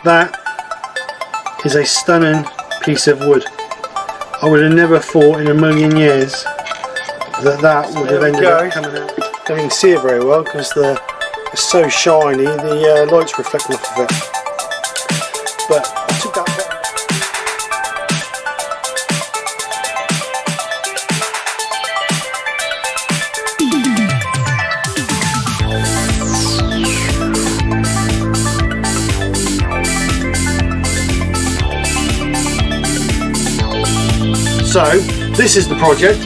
That is a stunning piece of wood. I would have never thought in a million years that that would have ended up coming out. Don't even see it very well because it's so shiny, the light's reflecting off of it. But I took that bit. So this is the project.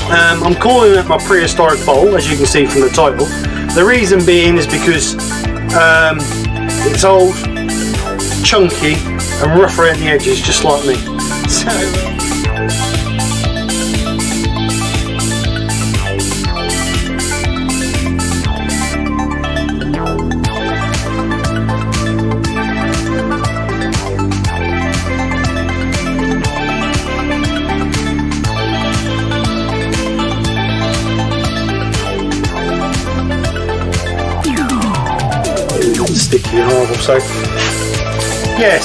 I'm calling it my prehistoric bowl, as you can see from the title. The reason being is because it's old, chunky and rough around the edges, just like me. So sticky and horrible. So yeah,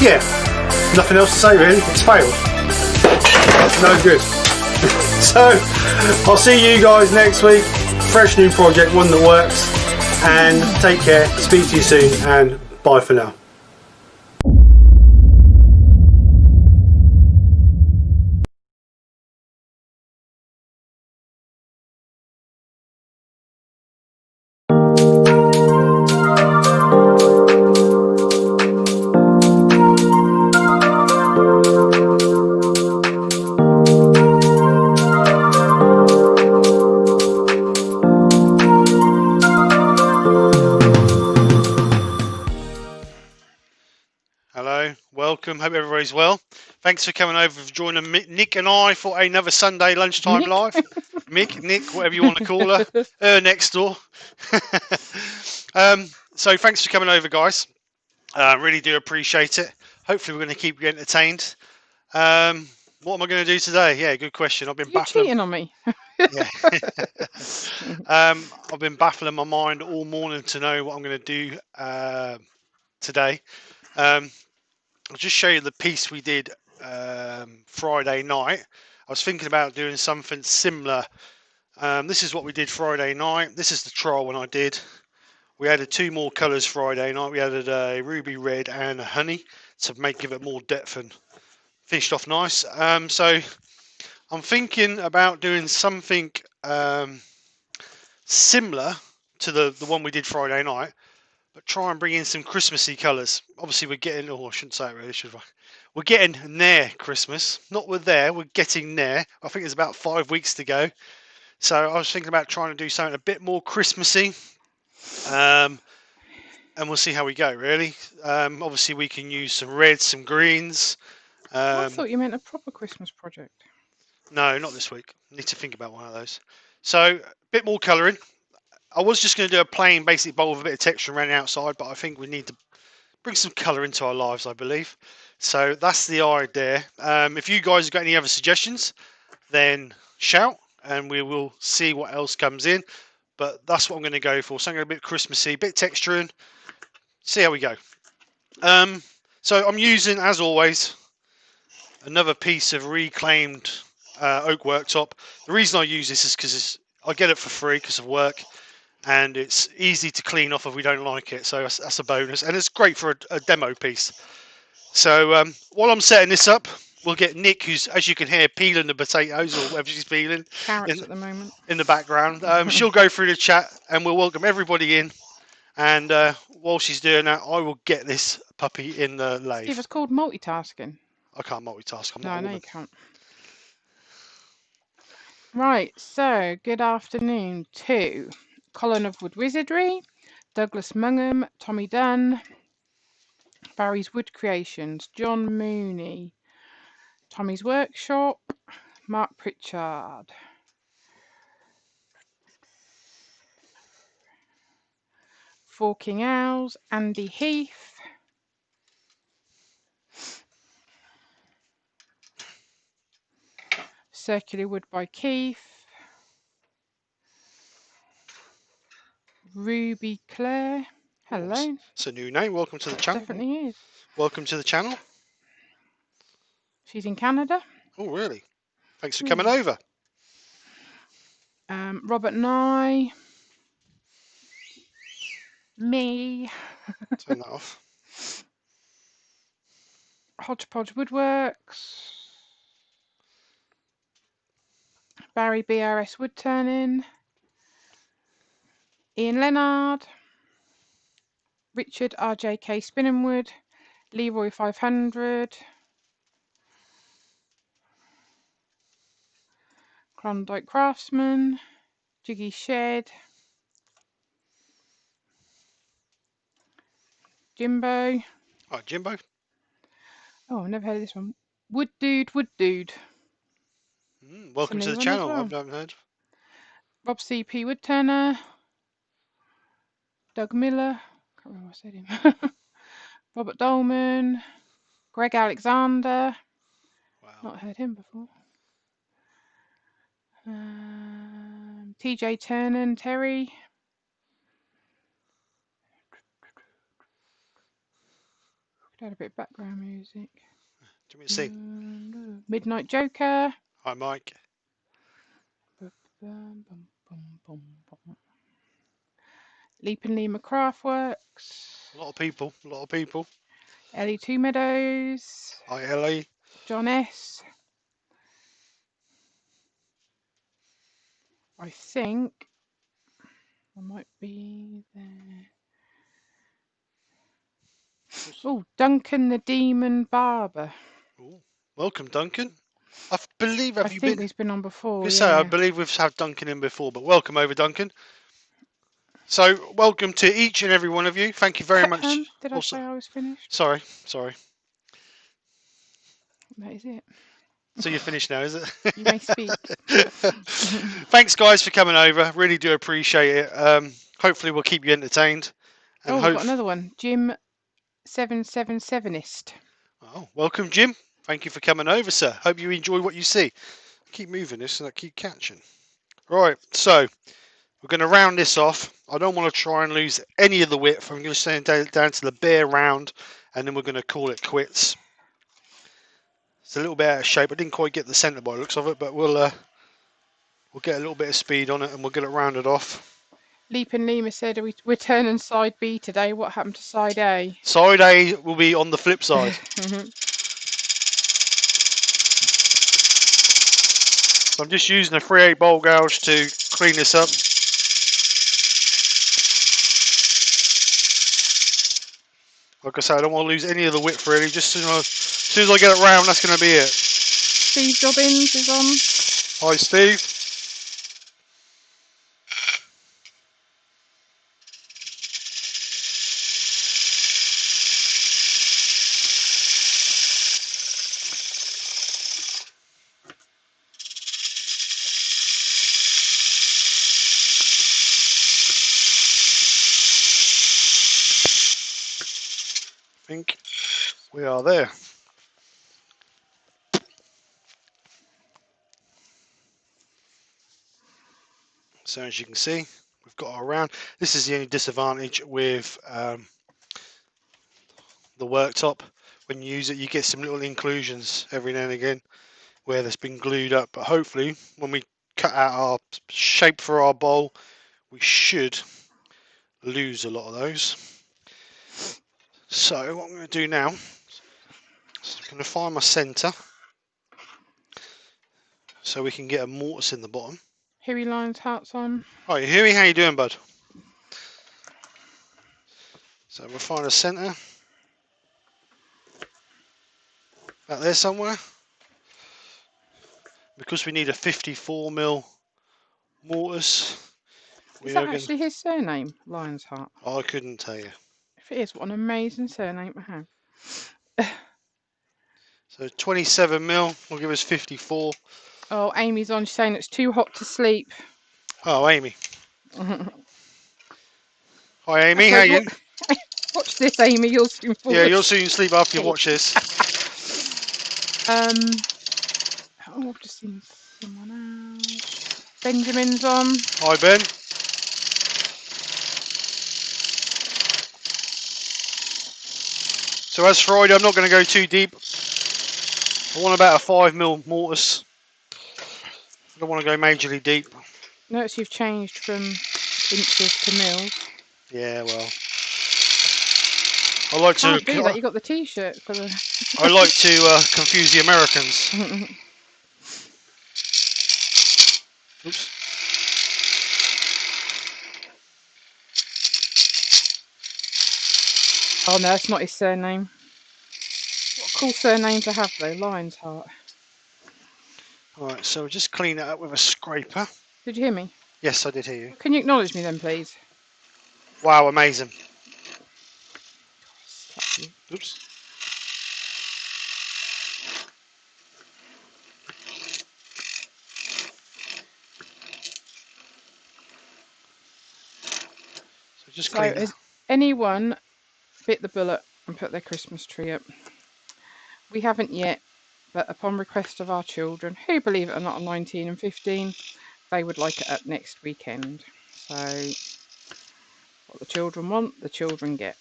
yeah, nothing else to say really. It's failed. No good. So I'll see you guys next week. Fresh new project, one that works. And take care. Speak to you soon, and bye for now. Hello, welcome, hope everybody's well. Thanks for coming over for joining Nick and I for another Sunday lunchtime live. Nick, whatever you want to call her, next door. So thanks for coming over, guys. Really do appreciate it. Hopefully we're going to keep you entertained. What am I going to do today? Yeah, good question. I've been baffling. Cheating on me. Yeah. I've been baffling my mind all morning to know what I'm going to do today. I'll just show you the piece we did Friday night. I was thinking about doing something similar. This is what we did Friday night. This is the trial one I did. We added two more colours Friday night. We added a ruby red and a honey to give it more depth and finished off nice. So I'm thinking about doing something similar to the one we did Friday night, but try and bring in some Christmassy colours. Obviously we're getting, I shouldn't say it really, should I? We're getting near Christmas. Not we're there, we're getting there. I think there's about 5 weeks to go. So I was thinking about trying to do something a bit more Christmassy. And we'll see how we go, really. Obviously we can use some reds, some greens. I thought you meant a proper Christmas project. No, not this week. Need to think about one of those. So a bit more colouring. I was just going to do a plain basic bowl with a bit of texture around the outside, but I think we need to bring some colour into our lives, I believe. So that's the idea. If you guys have got any other suggestions, then shout and we will see what else comes in. But that's what I'm going to go for. Something a bit Christmassy, a bit texturing. See how we go. So I'm using, as always, another piece of reclaimed oak worktop. The reason I use this is because I get it for free because of work. and it's easy to clean off if we don't like it. So that's a bonus, and it's great for a demo piece. So while I'm setting this up, we'll get Nick, who's, as you can hear, peeling the potatoes or whatever she's peeling Carrots at the moment. in the background. She'll go through the chat, and we'll welcome everybody in. And while she's doing that, I will get this puppy in the lathe. Steve, it's called multitasking. I can't multitask. I'm No, not I a know woman. you can't. Right, so good afternoon to Colin of Wood Wizardry, Douglas Mungham, Tommy Dunn, Barry's Wood Creations, John Mooney, Tommy's Workshop, Mark Pritchard, Forking Owls, Andy Heath, Circular Wood by Keith, Ruby Claire. Hello. It's a new name. Welcome to the channel. Definitely is. Welcome to the channel. She's in Canada. Oh, really? Thanks for coming over. Robert Nye. Me. Turn that off. Hodgepodge Woodworks. Barry BRS Woodturning. Ian Leonard. Richard RJK Spinning Wood. Leroy 500. Klondike Craftsman. Jiggy Shed. Jimbo. All right, Jimbo. Oh, I've never heard of this one. Wood Dude. Welcome to the channel. Well. I haven't heard. Rob CP Woodturner. Doug Miller. Can't remember what I said him. Robert Dolman. Greg Alexander. Wow. Not heard him before. TJ Turner, Terry. Could add a bit of background music. Do me a see. Midnight Joker. Hi, Mike. Leap and Lima Craftworks. A lot of people. Ellie Two Meadows. Hi, Ellie. John S. I think I might be there. Oh, Duncan the Demon Barber. Ooh. Welcome, Duncan. I believe I think he's been on before. I believe we've had Duncan in before, but welcome over, Duncan. So, welcome to each and every one of you. Thank you very much. Did I say I was finished? Sorry. That is it. So you're finished now, is it? You may speak. Thanks, guys, for coming over. Really do appreciate it. Hopefully, we'll keep you entertained. And we've got another one. Jim 777ist. Oh, welcome, Jim. Thank you for coming over, sir. Hope you enjoy what you see. Keep moving this and I keep catching. Right, so we're going to round this off. I don't want to try and lose any of the width. I'm going to send it down to the bare round, and then we're going to call it quits. It's a little bit out of shape. I didn't quite get the centre by the looks of it, but we'll get a little bit of speed on it and we'll get it rounded off. Leap and Lima said we're turning side B today. What happened to side A? Side A will be on the flip side. So I'm just using a 3/8 bowl gouge to clean this up. Like I said, I don't want to lose any of the width really. Just as soon as I get it round, that's going to be it. Steve Dobbins is on. Hi, Steve. I think we are there. So as you can see, we've got our round. This is the only disadvantage with the worktop. When you use it, you get some little inclusions every now and again where that's been glued up. But hopefully, when we cut out our shape for our bowl, we should lose a lot of those. So what I'm going to do now is I'm going to find my centre so we can get a mortise in the bottom. Huey Lion's hearts on. Right, Huey, how you doing, bud? So we'll find a centre. Out there somewhere. Because we need a 54mm mortise. Is that actually his surname, Lion's Heart? I couldn't tell you. If it is, what an amazing surname to have. So 27mm will give us 54. Oh, Amy's on. She's saying it's too hot to sleep. Oh, Amy. Hi, Amy. Okay, How you? Watch this, Amy. You'll soon fall Yeah, asleep. you'll soon sleep after you watch this. Oh, I've just seen someone else. Benjamin's on. Hi, Ben. So as Friday, I'm not going to go too deep. I want about a 5mm mortise. I don't want to go majorly deep. Notice you've changed from inches to mils. Yeah, well, I like Can't to. do that. You got the T-shirt for the. I like to confuse the Americans. Oops. Oh no, that's not his surname. What a cool surname to have though, Lion's Heart. Alright, so we'll just clean it up with a scraper. Did you hear me? Yes, I did hear you. Can you acknowledge me then, please? Wow, amazing. Oops. So just clean it. Has anyone bit the bullet and put their Christmas tree up? We haven't yet, but upon request of our children, who, believe it or not, are 19 and 15, they would like it up next weekend. So what the children want, the children get.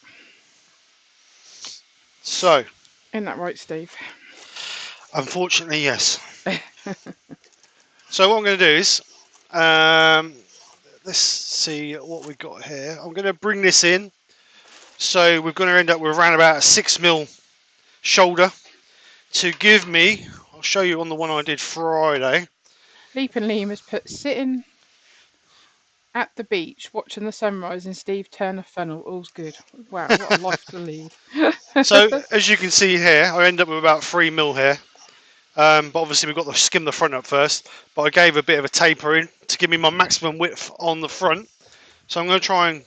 So, Isn't that right, Steve? unfortunately, yes. So what I'm going to do is, let's see what we've got here. I'm going to bring this in. So we're going to end up with around about a 6mm shoulder to give me, I'll show you on the one I did Friday. Leap and Liam has put sitting at the beach watching the sunrise in Steve Turner funnel. All's good. Wow, what a life to lead. So as you can see here, I end up with about 3mm here. But obviously we've got to skim the front up first. But I gave a bit of a taper in to give me my maximum width on the front. So I'm going to try and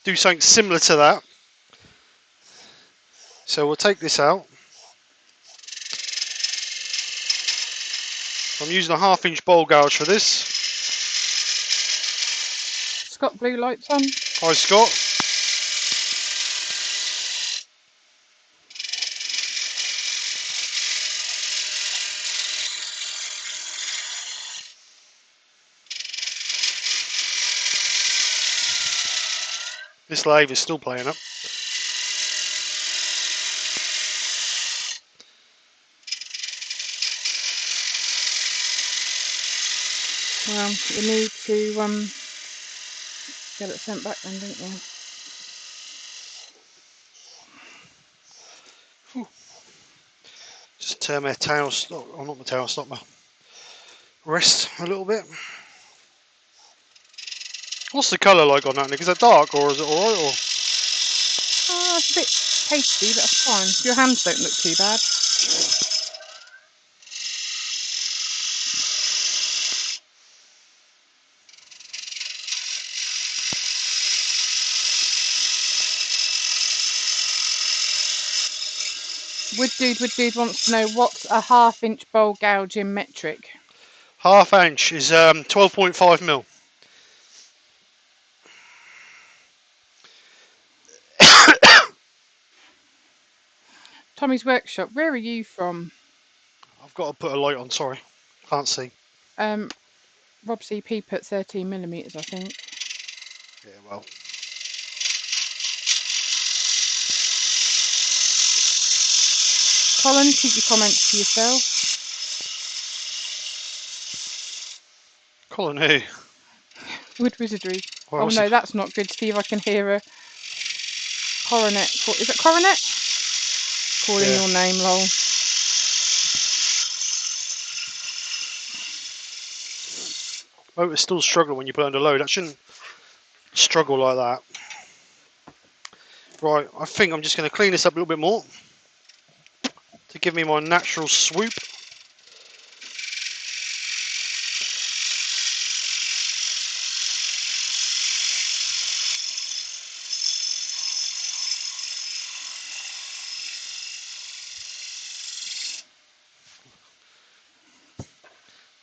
do something similar to that. So we'll take this out. I'm using a 1/2 inch bowl gouge for this. Scott blue lights on. Hi Scott. This lathe is still playing up. Well, you need to get it sent back then, don't you? Just turn my tail stop, or not my tail stop, my wrist a little bit. What's the colour like on that, Nick? Is it dark or is it alright? Or? It's a bit pasty, but that's fine. Your hands don't look too bad. Wood Dude wants to know what's a 1/2 inch bowl gouge in metric. 1/2 inch is 12.5mm. Tommy's Workshop, where are you from? I've got to put a light on, sorry. Can't see. Rob CP put 13mm, I think. Yeah, well. Colin, keep your comments to yourself. Colin who? Wood Wizardry. Oh no, that's not good, Steve. I can hear a coronet. Is it coronet? Calling your name, lol. Motor's still struggling when you put it under load. That shouldn't struggle like that. Right, I think I'm just going to clean this up a little bit more to give me my natural swoop.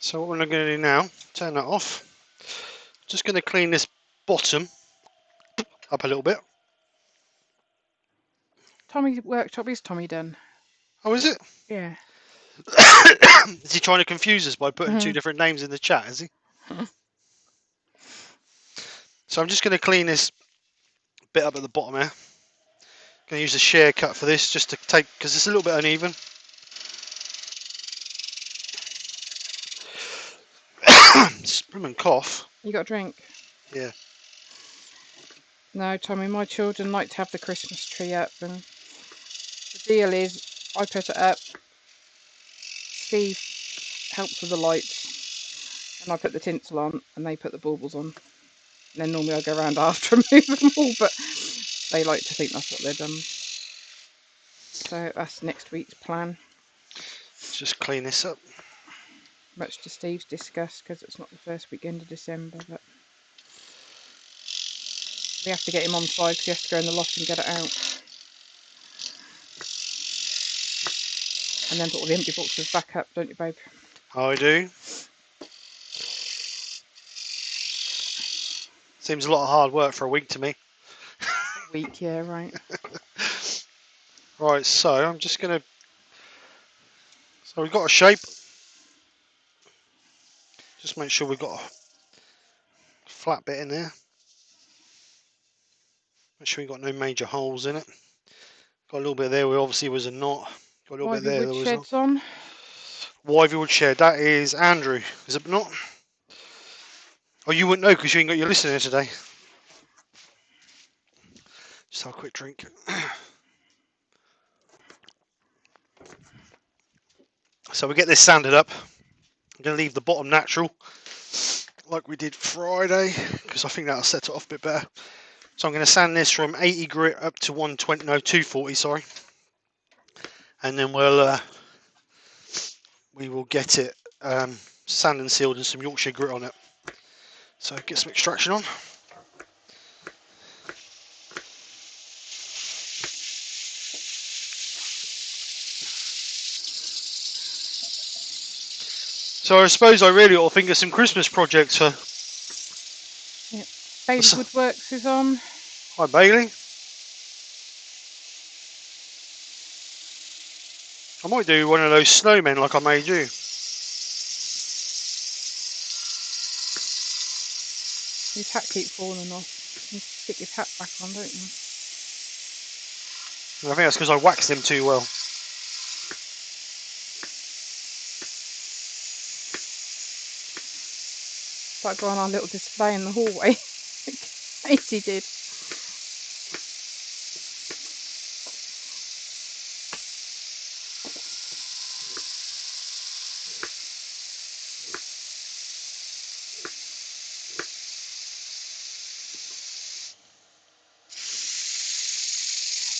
So what I'm going to do now, turn that off. Just going to clean this bottom up a little bit. Tommy's workshop is Tommy done. Oh, is it? Yeah. Is he trying to confuse us by putting two different names in the chat, is he? So I'm just going to clean this bit up at the bottom here. Going to use a share cut for this just to take, because it's a little bit uneven. Sprim and cough. You got a drink? Yeah. No, Tommy, my children like to have the Christmas tree up, and the deal is I put it up, Steve helps with the lights, and I put the tinsel on, and they put the baubles on. And then normally I go around after and move them all, but they like to think that's what they're done. So that's next week's plan. Let's just clean this up. Much to Steve's disgust, because it's not the first weekend of December, but we have to get him on side because he has to go in the loft and get it out. And then put all the empty boxes back up, don't you, babe? I do. Seems a lot of hard work for a week to me. A week, yeah, right. Right, so I'm just going to... So we've got a shape. Just make sure we've got a flat bit in there. Make sure we've got no major holes in it. Got a little bit there where obviously was a knot. Got a little bit there. Ivy wood sheds on. Ivy wood shed. That is Andrew, is it not? Oh, you wouldn't know because you ain't got your listener today. Just have a quick drink. So we get this sanded up. I'm going to leave the bottom natural like we did Friday because I think that'll set it off a bit better. So I'm going to sand this from 80 grit up to 120, no 240, sorry. And then we will get it sand and sealed and some Yorkshire grit on it. So get some extraction on. So I suppose I really ought to think of some Christmas projects for... Yep. Bailey Woodworks is on. Hi Bailey. I might do one of those snowmen like I made you. His hat keeps falling off. You stick his hat back on, don't you? I think that's because I waxed him too well. It's like on our little display in the hallway. Katie did.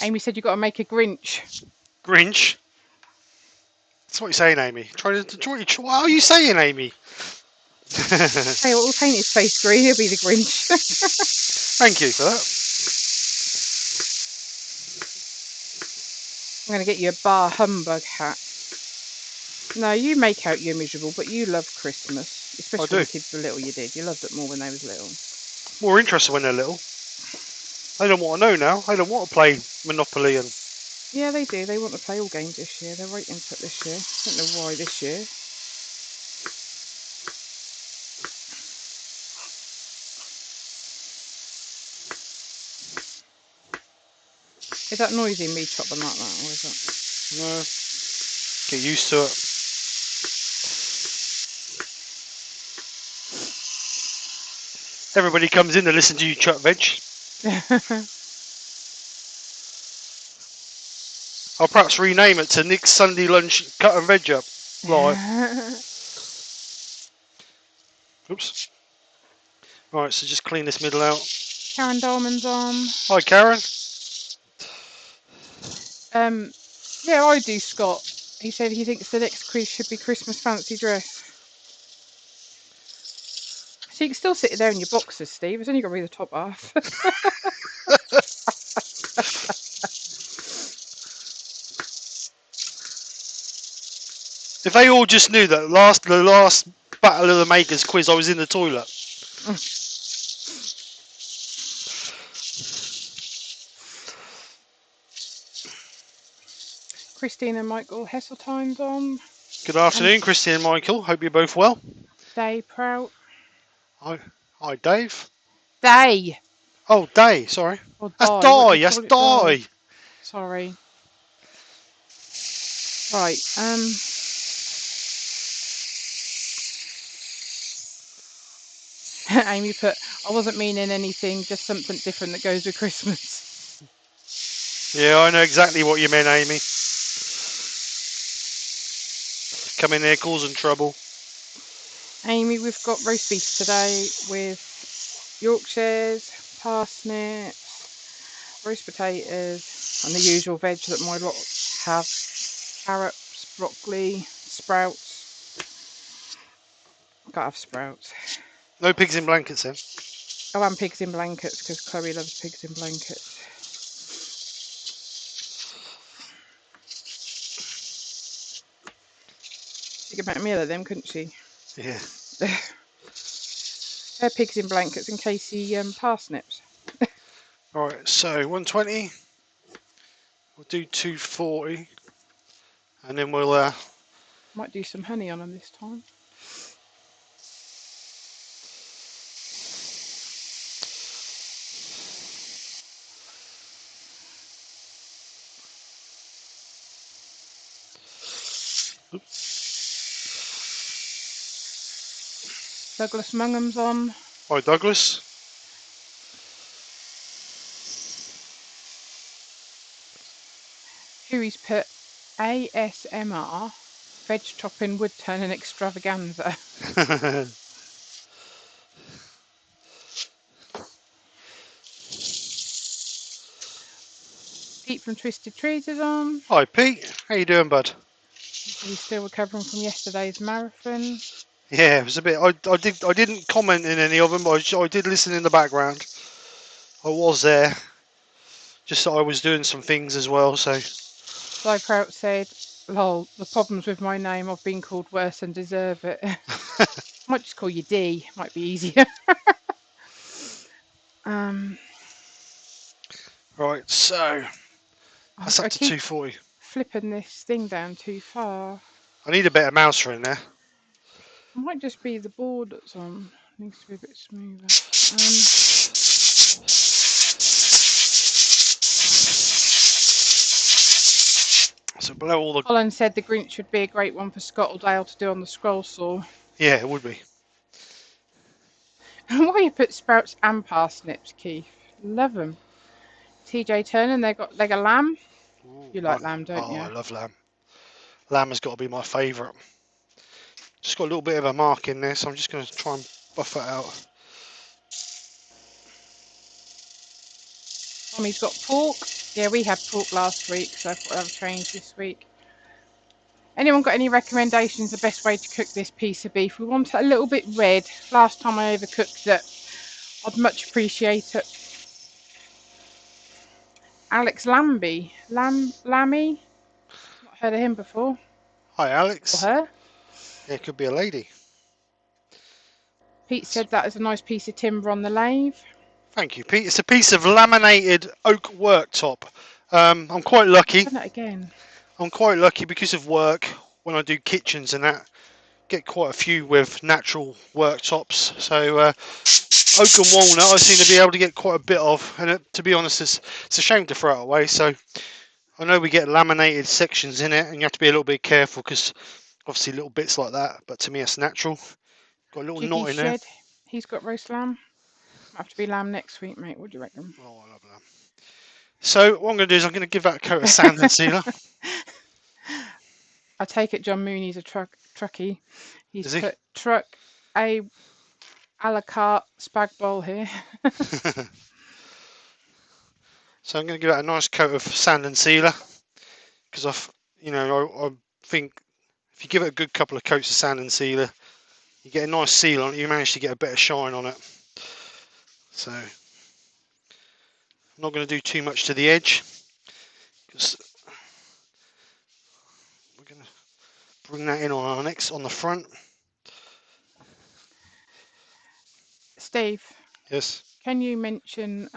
Amy said you've got to make a Grinch. Grinch? That's what you're saying, Amy. What are you saying, Amy? Hey, we'll paint his face green. He'll be the Grinch. Thank you for that. I'm going to get you a bar humbug hat. No, you make out you're miserable, but you love Christmas. Especially when the kids were little, you did. You loved it more when they was little. More interested when they're little. They don't want to know now. They don't want to play Monopoly and... Yeah, they do. They want to play all games this year. They're right into it this year. I don't know why this year. Is that noisy, me chopping like that, or is that... No. Get used to it. Everybody comes in to listen to you chuck veg. I'll perhaps rename it to Nick's Sunday Lunch Cut and Veg Up Live. Oops. Right, so just clean this middle out. Karen Dolman's on. Hi, Karen. Yeah, I do, Scott. He said he thinks the next quiz should be Christmas fancy dress. So you can still sit there in your boxers, Steve. It's only got to be the top half. If they all just knew that the last Battle of the Makers quiz, I was in the toilet. Christine and Michael Hesseltine's on. Good afternoon, Christine and Michael. Hope you're both well. Day Prout. Hi, Dave. Day. Oh, Day. Sorry. Or That's Die. Die. That's Die. Sorry. Right. Amy put, I wasn't meaning anything, just something different that goes with Christmas. Yeah, I know exactly what you meant, Amy. Come in there causing trouble. Amy, we've got roast beef today with Yorkshires, parsnips, roast potatoes, and the usual veg that my lot have. Carrots, broccoli, sprouts. Gotta have sprouts. No pigs in blankets then. Oh, and pigs in blankets, because Chloe loves pigs in blankets. She could make a meal of them, couldn't she? Yeah. They're pigs in blankets and Casey parsnips. Alright, so 120. We'll do 240. And then we'll... Might do some honey on them this time. Douglas Mungham's on. Hi, Douglas. Huey's put ASMR veg topping woodturning extravaganza. Pete from Twisted Trees is on. Hi, Pete. How you doing, bud? He's still recovering from yesterday's marathon. Yeah, it was a bit... I didn't comment in any of them, but I did listen in the background. I was there. Just that I was doing some things as well, so... Guy Prout said, lol, the problems with my name, I've been called worse and deserve it. Might just call you D, might be easier. Right, so... That's up to 240. Flipping this thing down too far. I need a better mouse in there. It might just be the board that's on. It needs to be a bit smoother. So below all the... Colin said the Grinch would be a great one for Scott or Dale to do on the scroll saw. Yeah, it would be. Why you put sprouts and parsnips, Keith? Love them. TJ Turner, they got leg of lamb. Ooh, You like lamb, don't you? Oh, I love lamb. Lamb has got to be my favourite. Just got a little bit of a mark in there, so I'm just going to try and buff that out. Tommy's got pork. Yeah, we had pork last week, so I thought I'd change this week. Anyone got any recommendations the best way to cook this piece of beef? We want it a little bit red. Last time I overcooked it. I'd much appreciate it. Alex Lambie. Lammy? Not heard of him before. Hi, Alex. Or her. Yeah, it could be a lady. Pete said that is a nice piece of timber on the lathe. Thank you, Pete. It's a piece of laminated oak worktop. I'm quite lucky. Done that again. I'm quite lucky because of work. When I do kitchens and that, get quite a few with natural worktops. So oak and walnut, I seem to be able to get quite a bit of. And to be honest, it's a shame to throw it away. So I know we get laminated sections in it, and you have to be a little bit careful because obviously little bits like that. But to me, it's natural. Got a little knot in there. He's got roast lamb. Have to be lamb next week, mate. What do you reckon? Oh, I love lamb. So what I'm going to do is I'm going to give that a coat of sand and sealer. I take it John Mooney's a truckie. He's Is he? put truck a la carte spag bowl here. So I'm going to give that a nice coat of sand and sealer because I think if you give it a good couple of coats of sand and sealer, you get a nice seal on it. You manage to get a better shine on it. So I'm not going to do too much to the edge because we're going to bring that in on the front. Steve, Yes. can you mention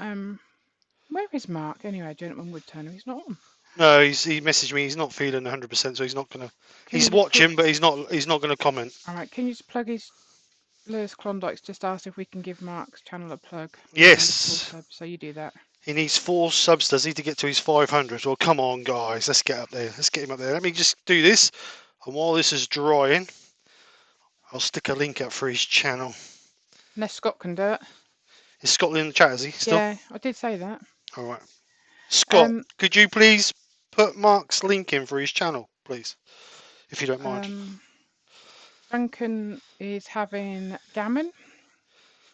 where is Mark anyway, gentleman Woodturner? He's not on. No, he messaged me. He's not feeling 100%, so he's not gonna. He's watching, but he's not gonna comment. All right, can you just plug his Lewis Klondike's? Just asked if we can give Mark's channel a plug. Yes. So you do that. He needs 4 subs, does he, to get to his 500? Well, come on, guys. Let's get up there. Let's get him up there. Let me just do this. And while this is drying, I'll stick a link up for his channel. Unless Scott can do it. Is Scott in the chat, is he? Still? Yeah, I did say that. All right. Scott, could you please put Mark's link in for his channel, please? If you don't mind. Duncan is having gammon.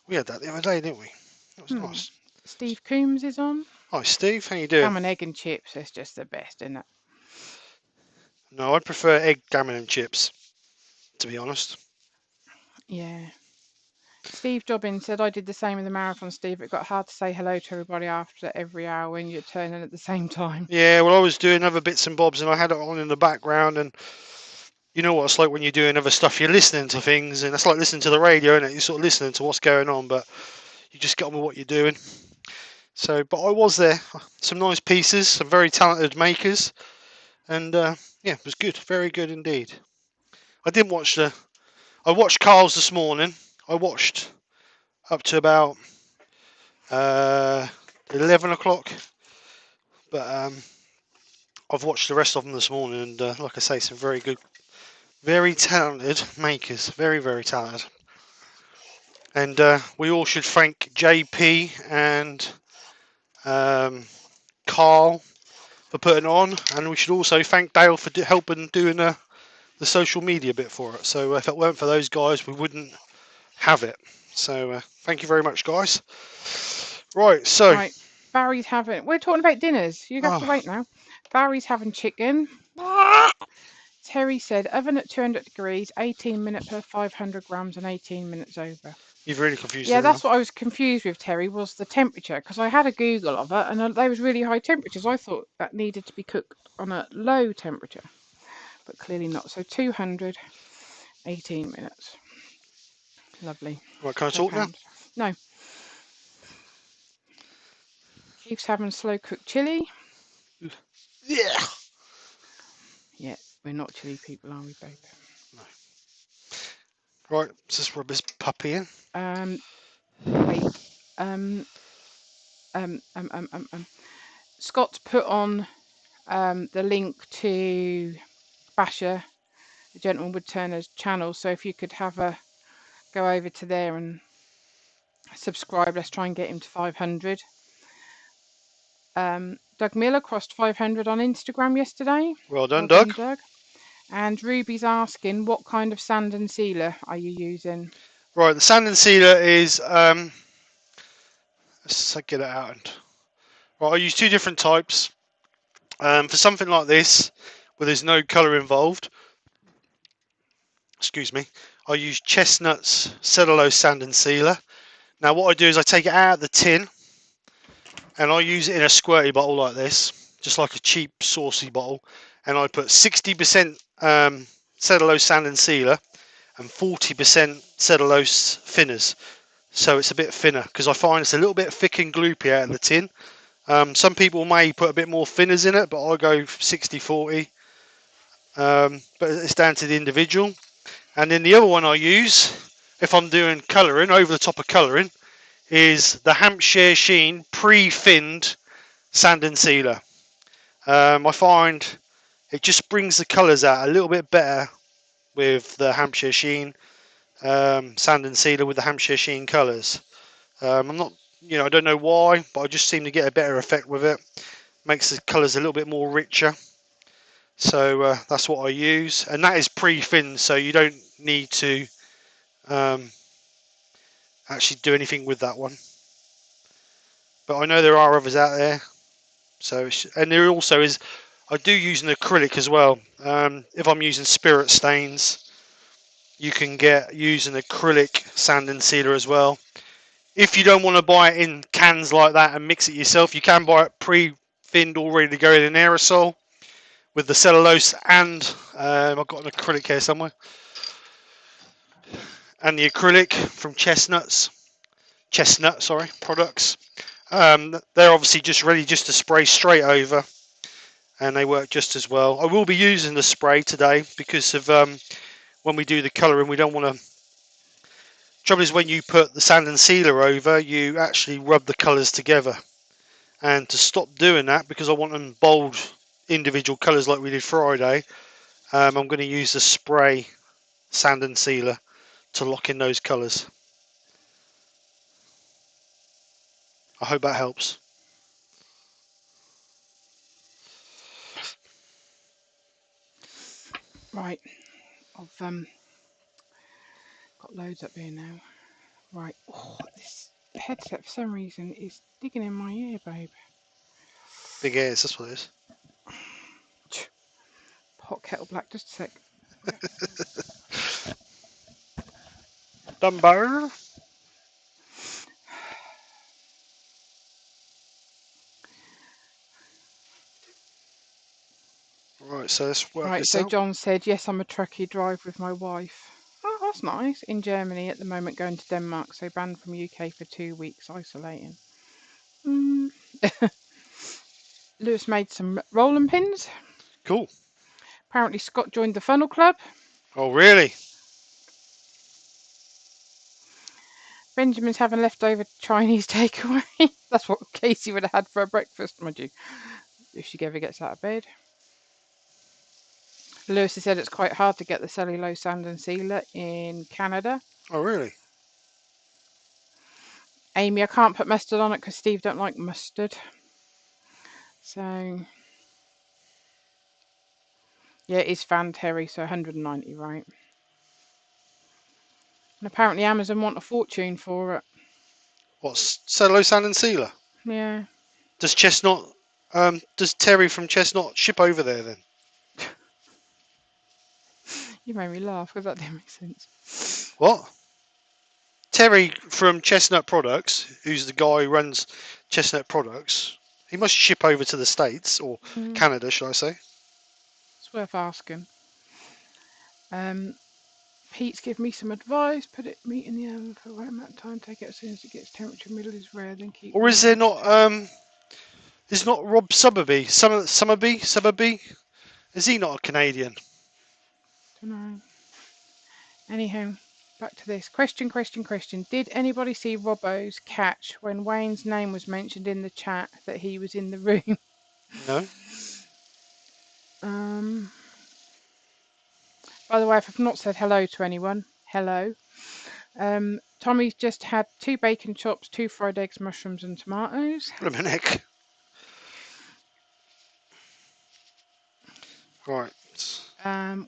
We had that the other day, didn't we? That was nice. Steve Coombs is on. Hi, Steve. How you doing? Gammon, egg and chips. It's just the best, isn't it? No, I'd prefer egg, gammon and chips, to be honest. Yeah. Steve Dobbins said, I did the same in the marathon, Steve. It got hard to say hello to everybody after every hour when you're turning at the same time. Yeah, well, I was doing other bits and bobs and I had it on in the background, and you know what it's like when you're doing other stuff. You're listening to things, and it's like listening to the radio, isn't it? You're sort of listening to what's going on, but you just get on with what you're doing. So, but I was there. Some nice pieces, some very talented makers, and yeah, it was good. Very good indeed. I didn't watch I watched Carl's this morning. I watched up to about 11 o'clock, but I've watched the rest of them this morning, and like I say, some very good, very talented makers, very, very talented. And we all should thank JP and Carl for putting on, and we should also thank Dale for helping doing the social media bit for it. So if it weren't for those guys, we wouldn't have it. So thank you very much, guys. Right, so right, Barry's having. We're talking about dinners. You have to wait now. Barry's having chicken. Terry said oven at 200 degrees, 18 minutes per 500 grams, and 18 minutes over. You've really confused me. Yeah, that's what I was confused with, Terry, was the temperature, because I had a Google of it and they was really high temperatures. I thought that needed to be cooked on a low temperature, but clearly not. So 200, 18 minutes. Lovely. Right, can I talk now? No. Keeps having slow cooked chili. Yeah. Yeah, we're not chili people, are we, babe? No. Right, let's just rub this puppy in. Wait. Scott's put on the link to Basher, the Gentleman Woodturner's channel. So if you could have a go over to there and subscribe, let's try and get him to 500. Doug Miller crossed 500 on Instagram yesterday. Well done, Doug. And Ruby's asking, what kind of sand and sealer are you using? Right, the sand and sealer is let's get it out. Right, I use 2 different types. For something like this, where there's no colour involved, excuse me, I use Chestnut's cellulose sand and sealer. Now what I do is I take it out of the tin and I use it in a squirty bottle like this, just like a cheap saucy bottle, and I put 60% cellulose sand and sealer and 40% cellulose thinners, so it's a bit thinner, because I find it's a little bit thick and gloopy out of the tin. Some people may put a bit more thinners in it, but I go 60-40, but it's down to the individual. And then the other one I use, if I'm doing colouring, over the top of colouring, is the Hampshire Sheen pre-thinned sand and sealer. I find it just brings the colours out a little bit better with the Hampshire Sheen sand and sealer with the Hampshire Sheen colours. I'm not, I don't know why, but I just seem to get a better effect with it. Makes the colours a little bit more richer. So that's what I use, and that is pre-thinned, so you don't need to um, actually do anything with that one. But I know there are others out there. So, and there also is, I do use an acrylic as well. If I'm using spirit stains, you can use an acrylic sand and sealer as well. If you don't want to buy it in cans like that and mix it yourself, you can buy it pre-thinned all ready to go in an aerosol with the cellulose, and I've got an acrylic here somewhere, and the acrylic from Chestnut products. They're obviously just ready just to spray straight over, and they work just as well. I will be using the spray today because of when we do the colouring, we don't want to. Trouble is, when you put the sand and sealer over, you actually rub the colours together. And to stop doing that, because I want them bold individual colours like we did Friday, I'm going to use the spray sand and sealer to lock in those colours. I hope that helps. Right, I've got loads up here now. Right, this headset for some reason is digging in my ear, babe. Big ears, that's what it is. Hot kettle black, just a sec. Dumbo. Right, so let's work Right, this so out. John said, yes, I'm a truckie, drive with my wife. Oh, that's nice. In Germany at the moment, going to Denmark, so banned from UK for 2 weeks, isolating. Lewis made some rolling pins. Cool. Apparently Scott joined the funnel club. Oh, really? Benjamin's having leftover Chinese takeaway. That's what Casey would have had for her breakfast, mind you, if she ever gets out of bed. Lewis has said it's quite hard to get the cellulose sand and sealer in Canada. Oh, really? Amy, I can't put mustard on it because Steve don't like mustard. So, yeah, it is Fan Terry, so 190, right? And apparently Amazon want a fortune for it. What's cellulose sand and sealer? Yeah. Does does Terry from Chestnut ship over there then? You made me laugh because that didn't make sense. What? Terry from Chestnut Products, who's the guy who runs Chestnut Products, he must ship over to the States, or Canada, should I say. It's worth asking. Pete's given me some advice. Put it meat in the oven for the right amount of time. Take it as soon as it gets temperature. Middle is rare. Then keep. Or is there not, is not Rob Summerby? Is he not a Canadian? Don't know. Anyhow, back to this. Question. Did anybody see Robbo's catch when Wayne's name was mentioned in the chat that he was in the room? No. By the way, if I've not said hello to anyone, hello. Tommy's just had 2 bacon chops, 2 fried eggs, mushrooms and tomatoes. Blimey. Right.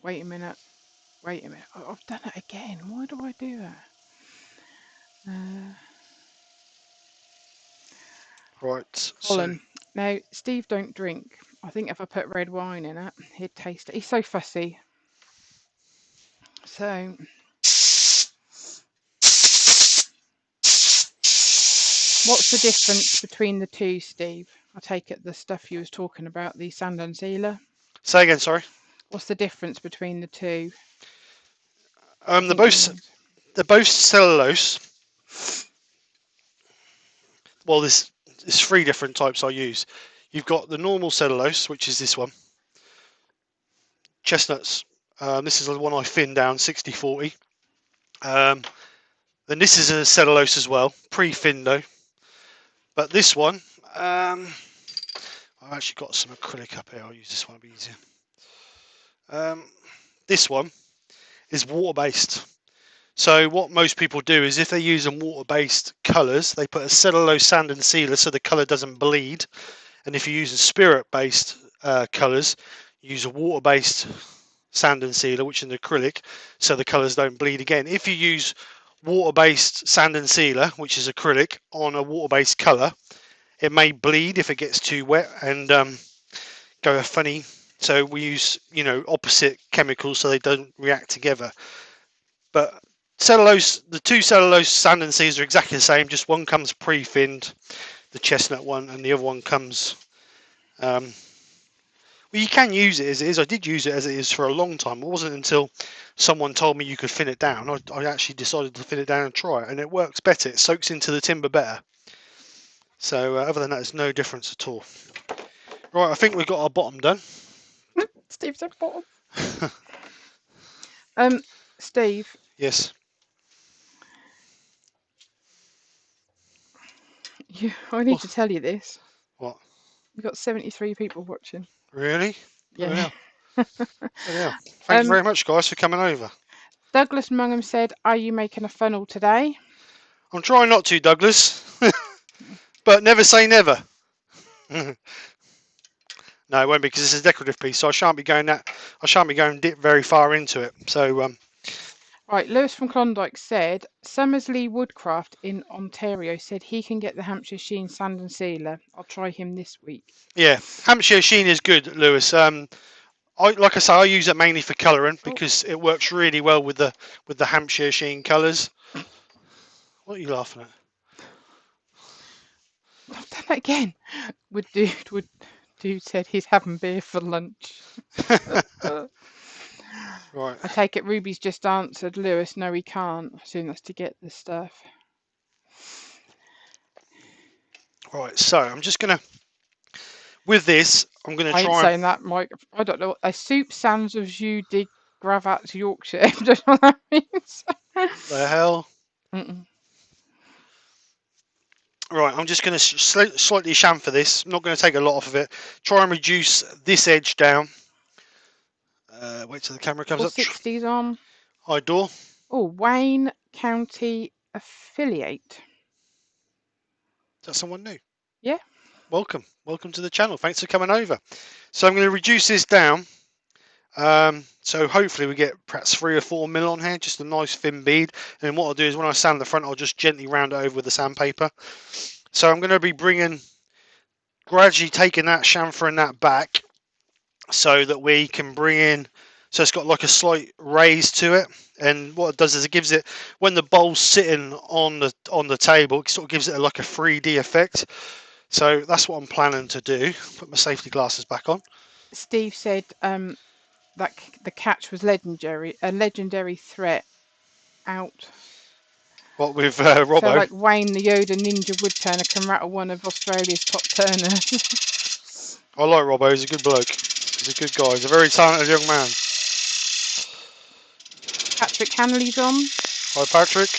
Wait a minute. I've done it again. Why do I do that? Right. Colin. Now, Steve don't drink. I think if I put red wine in it, he'd taste it. He's so fussy. So, what's the difference between the two, Steve? I take it the stuff you was talking about, the sand and sealer. Say again, sorry. What's the difference between the two? They're both cellulose. Well, there's 3 different types I use. You've got the normal cellulose, which is this one. Chestnuts. This is the one I thinned down, 60-40. Then this is a cellulose as well, pre-thinned though. But this one, I've actually got some acrylic up here. I'll use this one, it'll be easier. This one is water-based. So what most people do is if they're using water-based colours, they put a cellulose sand and sealer so the colour doesn't bleed. And if you're using spirit-based colours, use a water-based sand and sealer, which is an acrylic, so the colours don't bleed again. If you use water-based sand and sealer, which is acrylic, on a water-based colour, it may bleed if it gets too wet and go funny. So we use, opposite chemicals so they don't react together. But the two cellulose sand and sealers are exactly the same. Just one comes pre-finned, the chestnut one, and the other one comes. Well, you can use it as it is. I did use it as it is for a long time. It wasn't until someone told me you could thin it down. I actually decided to thin it down and try it, and it works better. It soaks into the timber better. So other than that, there's no difference at all. Right, I think we've got our bottom done. Steve said bottom. Steve. Yes. I need to tell you this. What? We've got 73 people watching. Really? Yeah. Yeah. Thank you very much, guys, for coming over. Douglas Mungham said, "Are you making a funnel today?" I'm trying not to, Douglas. But never say never. No, it won't be because it's a decorative piece, so I shan't be going very far into it. So right, Lewis from Klondike said Summersley Woodcraft in Ontario said he can get the Hampshire Sheen sand and sealer. I'll try him this week. Yeah, Hampshire Sheen is good, Lewis. Like I say, I use it mainly for colouring because it works really well with the Hampshire Sheen colours. What are you laughing at? I've done that again. Dude said he's having beer for lunch. Right. I take it Ruby's just answered Lewis. No, he can't. I assume that's to get the stuff. Right. So I'm just gonna. With this, I'm gonna try. I ain't saying that, Mike. I don't know. A soup sans of jus de Gravats Yorkshire. I don't know what that means. The hell. Mm-mm. Right, I'm just going to slightly chamfer this. I'm not going to take a lot off of it. Try and reduce this edge down. Wait till the camera comes up. 460s on. Hi, door. Oh, Wayne County affiliate. Is that someone new? Yeah. Welcome to the channel. Thanks for coming over. So I'm going to reduce this down. So hopefully we get perhaps 3 or 4 mil on here, just a nice thin bead. And then what I'll do is when I sand the front, I'll just gently round it over with the sandpaper. So I'm going to be gradually taking that chamfer and that back so that we can bring in, so it's got like a slight raise to it. And what it does is it gives it, when the bowl's sitting on the table, it sort of gives it like a 3D effect. So that's what I'm planning to do. Put my safety glasses back on. Steve said that the catch was legendary, a legendary threat out. What with Robbo? So like Wayne the Yoda Ninja Woodturner can rattle one of Australia's top turners. I like Robbo. He's a good bloke. He's a good guy. He's a very talented young man. Patrick Hanley's on. Hi, Patrick.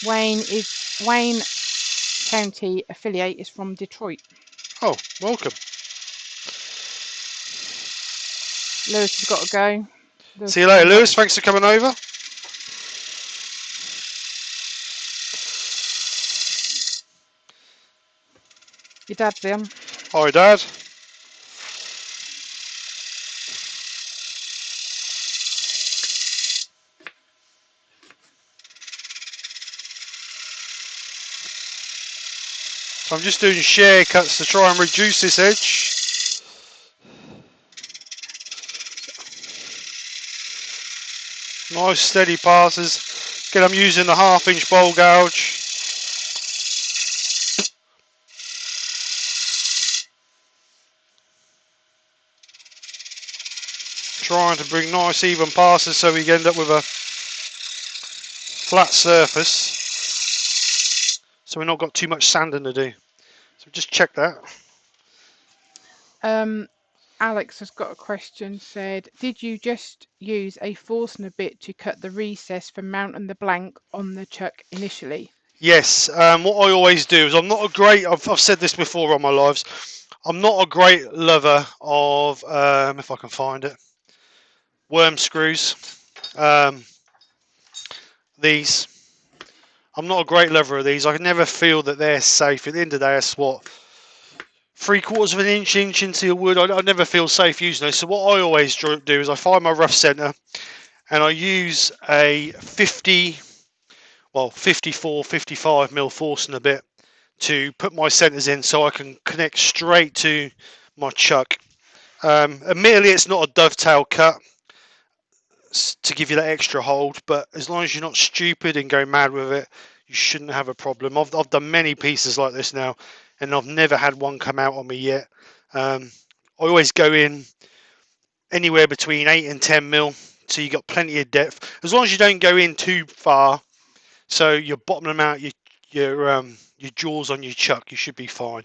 Wayne County affiliate is from Detroit. Oh, welcome. Lewis has got to go. See you later, Lewis. Thanks for coming over. Your dad's in. Hi, Dad. So I'm just doing share cuts to try and reduce this edge. Nice steady passes. Again, I'm using the 1/2 inch bowl gouge. Trying to bring nice even passes so we end up with a flat surface. So we've not got too much sanding to do. So just check that. Alex has got a question, said, did you just use a Forstner bit to cut the recess for mounting the blank on the chuck initially? Yes, what I always do is I've said this before on my lives, I'm not a great lover of, if I can find it, worm screws. Um, these. I'm not a great lover of these. I can never feel that they're safe. At the end of the day, that's what, 3/4 of an inch into your wood. I never feel safe using those. So what I always do is I find my rough centre and I use a 54, 55 mil Forstner bit to put my centres in so I can connect straight to my chuck. Admittedly, it's not a dovetail cut to give you that extra hold, but as long as you're not stupid and go mad with it, you shouldn't have a problem. I've done many pieces like this now, and I've never had one come out on me yet. I always go in anywhere between 8 and 10 mil, so you got plenty of depth. As long as you don't go in too far, so you're bottoming out your jaws on your chuck, you should be fine.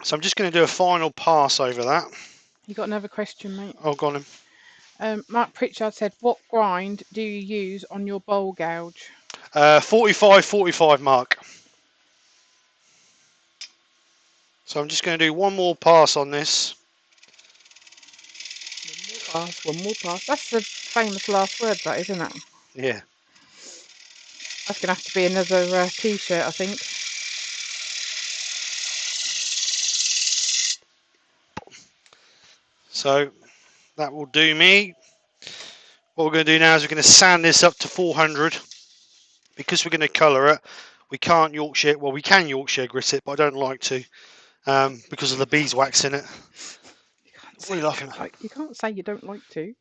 So I'm just going to do a final pass over that. You got another question, mate? Oh, go on then. Mark Pritchard said, what grind do you use on your bowl gouge? 45 mark. So I'm just going to do one more pass on this. One more pass. That's the famous last word, that, isn't it? Yeah. That's going to have to be another T-shirt, I think. So that will do me. What we're going to do now is we're going to sand this up to 400. Because we're going to colour it, we can't Yorkshire, well we can Yorkshire grit it, but I don't like to because of the beeswax in it. What are you laughing at? You can't say you don't like to.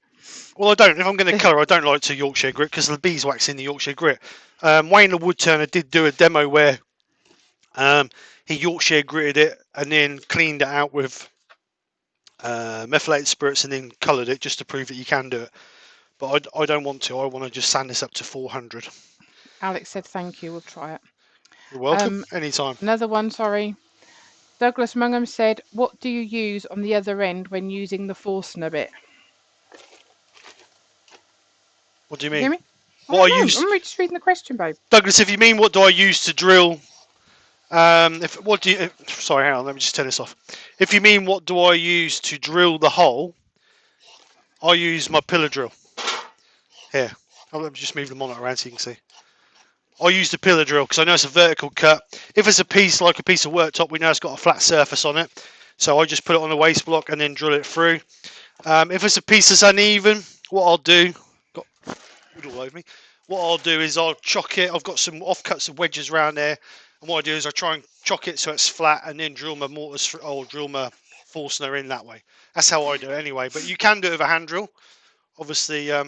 Well, I don't. If I'm going to colour, I don't like to Yorkshire grit because of the beeswax in the Yorkshire grit. Wayne the Woodturner did do a demo where he Yorkshire gritted it and then cleaned it out with methylated spirits and then coloured it just to prove that you can do it. But I don't want to. I want to just sand this up to 400. Alex said thank you, we'll try it. You're welcome. Anytime. Another one, sorry. Douglas Mungham said, what do you use on the other end when using the Forstner bit? What do you You mean? hear me? What I I use, don't know. I'm just reading the question, babe. Douglas. If you mean what do I use to drill? Sorry, hang on. Let me just turn this off. If you mean what do I use to drill the hole, I use my pillar drill. Here, let me just move the monitor around so you can see. I use the pillar drill because I know it's a vertical cut. If it's a piece like a piece of worktop, we know it's got a flat surface on it. So I just put it on the waste block and then drill it through. If it's a piece that's uneven, what I'll do, got wood all over me. What I'll do is I'll chock it. I've got some offcuts of wedges around there, and what I do is I try and chock it so it's flat, and then drill my mortars or drill my Forstner in that way. That's how I do it anyway. But you can do it with a hand drill. Obviously, you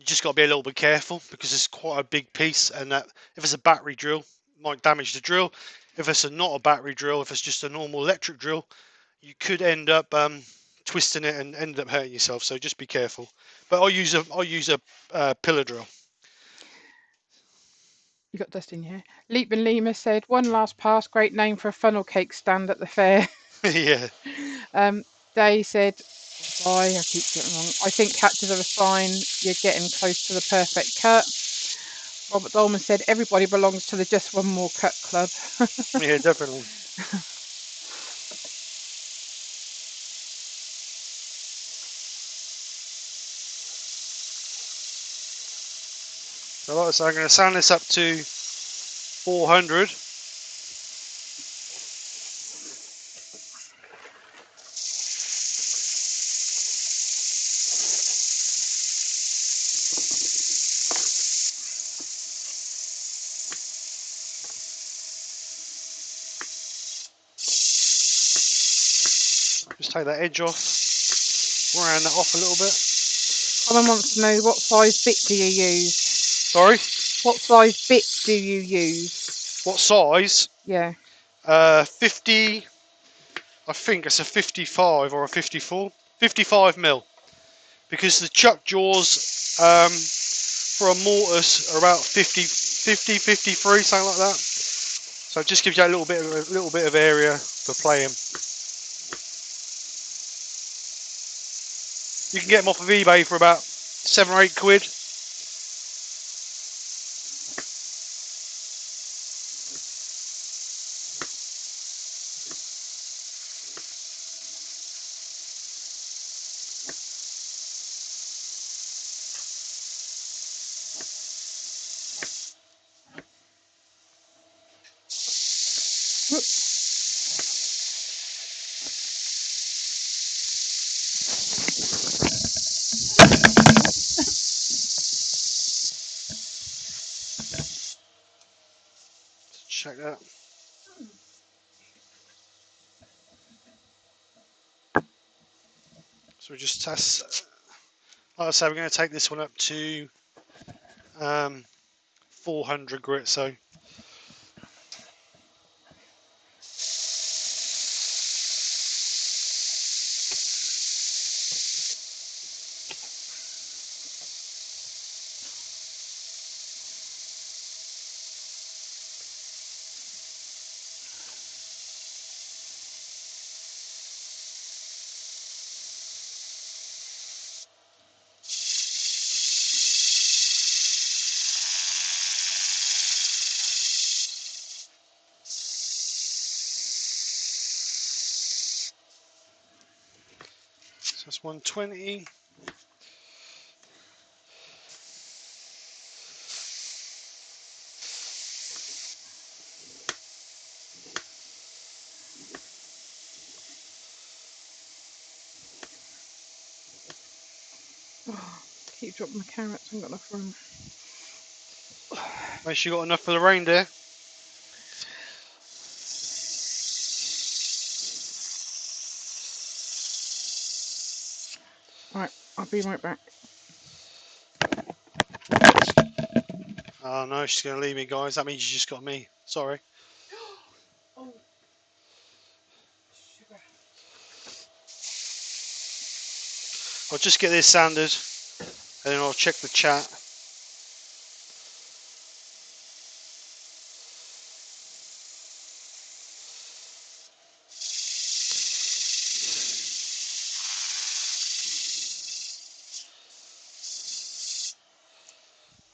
just got to be a little bit careful because it's quite a big piece, and that if it's a battery drill, it might damage the drill. If it's not a battery drill, if it's just a normal electric drill, you could end up twisting it and end up hurting yourself. So just be careful. But I use a pillar drill. You got dust in your hair. Leap and Lima said, one last pass, great name for a funnel cake stand at the fair. Yeah. They said, I keep getting wrong. I think catches are a sign you're getting close to the perfect cut. Robert Dolman said, everybody belongs to the Just One More Cut Club. Yeah, definitely. So like I say, I'm going to sand this up to 400. Just take that edge off, round that off a little bit. Someone wants to know, what size bit do you use? Sorry? What size bit do you use? What size? Yeah. 50, I think it's a 55 or a 54. 55 mil. Because the chuck jaws for a mortise are about 50, 53, something like that. So it just gives you a little bit of area for playing. You can get them off of eBay for about 7 or 8 quid. that. So we just test. Like I say, we're going to take this one up to 400 grit. So that's 120. Oh, keep dropping my carrots. I haven't got enough room. Make sure you got enough for the reindeer. Right, I'll be right back. Oh no, she's going to leave me, guys. That means you just got me. Sorry. Oh, sugar. I'll just get this sanded and then I'll check the chat.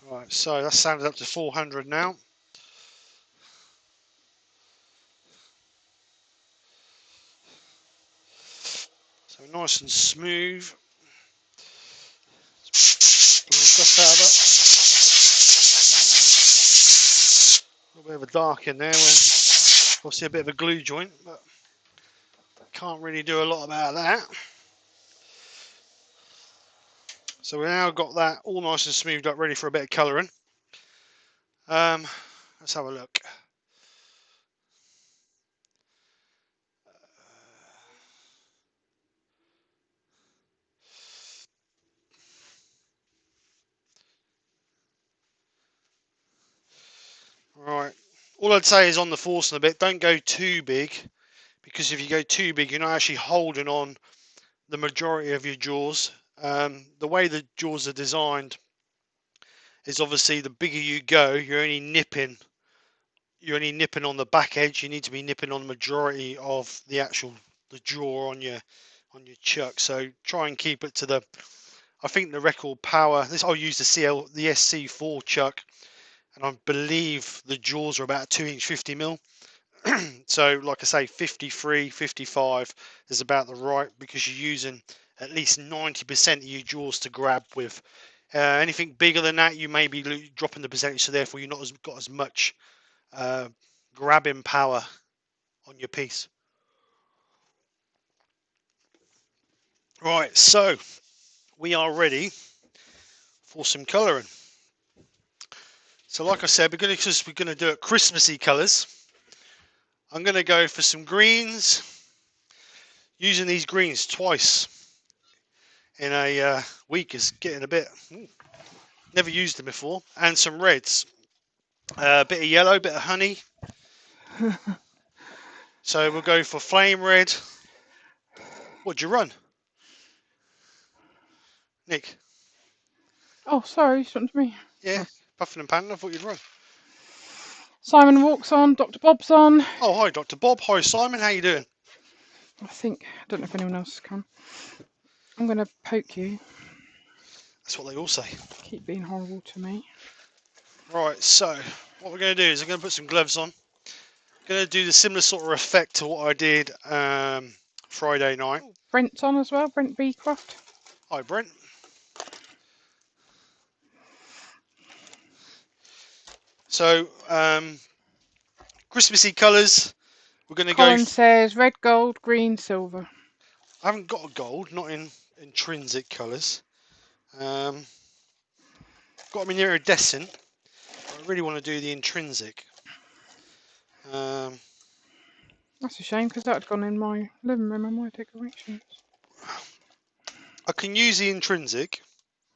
Right, so that's sanded up to 400 now. So nice and smooth. Dust out of that. A little bit of a dark in there. Where obviously a bit of a glue joint, but can't really do a lot about that. So we now got that all nice and smoothed up, ready for a bit of colouring. Let's have a look. Right, all I'd say is on the forcing a bit, don't go too big, because if you go too big, you're not actually holding on the majority of your jaws. The way the jaws are designed is obviously the bigger you go, you're only nipping on the back edge. You need to be nipping on the majority of the jaw on your chuck. So try and keep it to the, I think the record power. I'll use the SC4 chuck, and I believe the jaws are about 2-inch 50mm. So like I say, 53, 55 is about the right, because you're using at least 90% of your jaws to grab with. Anything bigger than that, you may be dropping the percentage, so therefore you're not got as much grabbing power on your piece. Right, so we are ready for some colouring. So like I said, because we're going to do it Christmassy colours, I'm going to go for some greens, using these greens twice in a week is getting a bit, never used them before, and some reds, a bit of yellow, a bit of honey. So we'll go for flame red. What'd you run, Nick? Oh, sorry, it's on to me. Yeah, Oh. puffing and panting. I thought you'd run. Simon Walk's on, Dr. Bob's on. Oh, hi, Dr. Bob. Hi, Simon. How you doing? I don't know if anyone else has come. I'm going to poke you. That's what they all say. Keep being horrible to me. Right, so what we're going to do is I'm going to put some gloves on. I'm going to do the similar sort of effect to what I did Friday night. Brent's on as well, Brent Beecroft. Hi, Brent. So, Christmassy colours. We're going to Colin says red, gold, green, silver. I haven't got a gold, not in intrinsic colours. Got them in iridescent. I really want to do the intrinsic. That's a shame because that had gone in my living room and my decorations. I can use the intrinsic,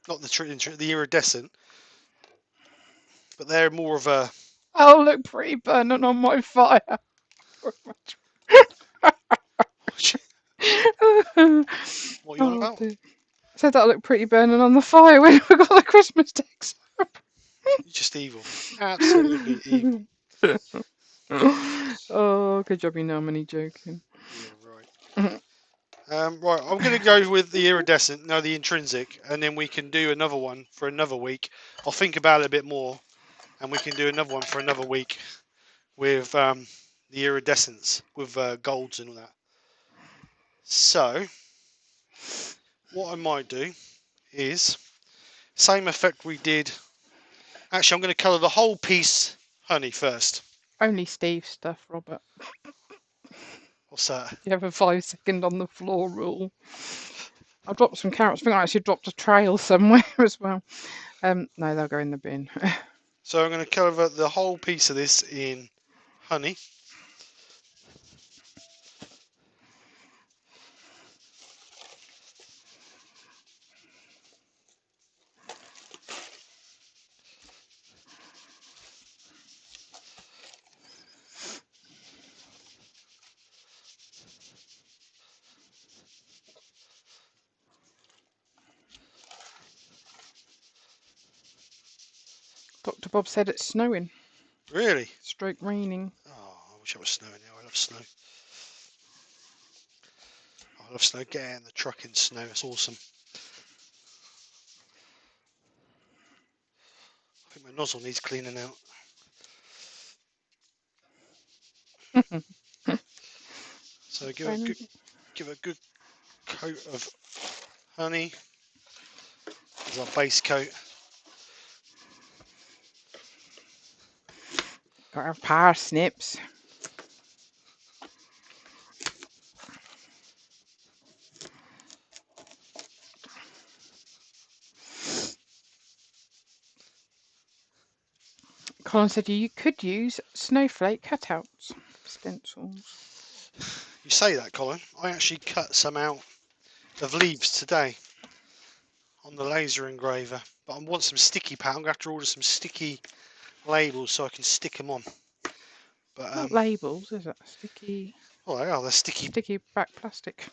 not the iridescent, but they're more of a. Oh, look pretty burning on my fire. What you on Oh about? dear. Said that'll look pretty burning on the fire when we got the Christmas decks. You're just evil. Absolutely evil. Oh, good job you know I'm only joking. Yeah, right. Right, I'm going to go with the iridescent, no, the intrinsic, and then we can do another one for another week. I'll think about it a bit more, and we can do another one for another week with the iridescence, with golds and all that. So, what I might do is, same effect we did. Actually, I'm going to colour the whole piece honey first. Only Steve stuff, Robert. What's that? You have a 5-second on the floor rule. I dropped some carrots. I think I actually dropped a trail somewhere as well. No, they'll go in the bin. So I'm going to cover the whole piece of this in honey. Dr. Bob said it's snowing. Really? Stroke raining. Oh, I wish it was snowing now. I love snow. I love snow. Get out in the truck in snow. It's awesome. I think my nozzle needs cleaning out. So give it a good coat of honey as our base coat. Got our parsnips. Colin said you could use snowflake cutouts, stencils. You say that, Colin. I actually cut some out of leaves today on the laser engraver, but I want some sticky pad. I'm going to have to order some sticky labels so I can stick them on. But Not labels, is it? Sticky. Oh, they are. They're sticky. Sticky back plastic.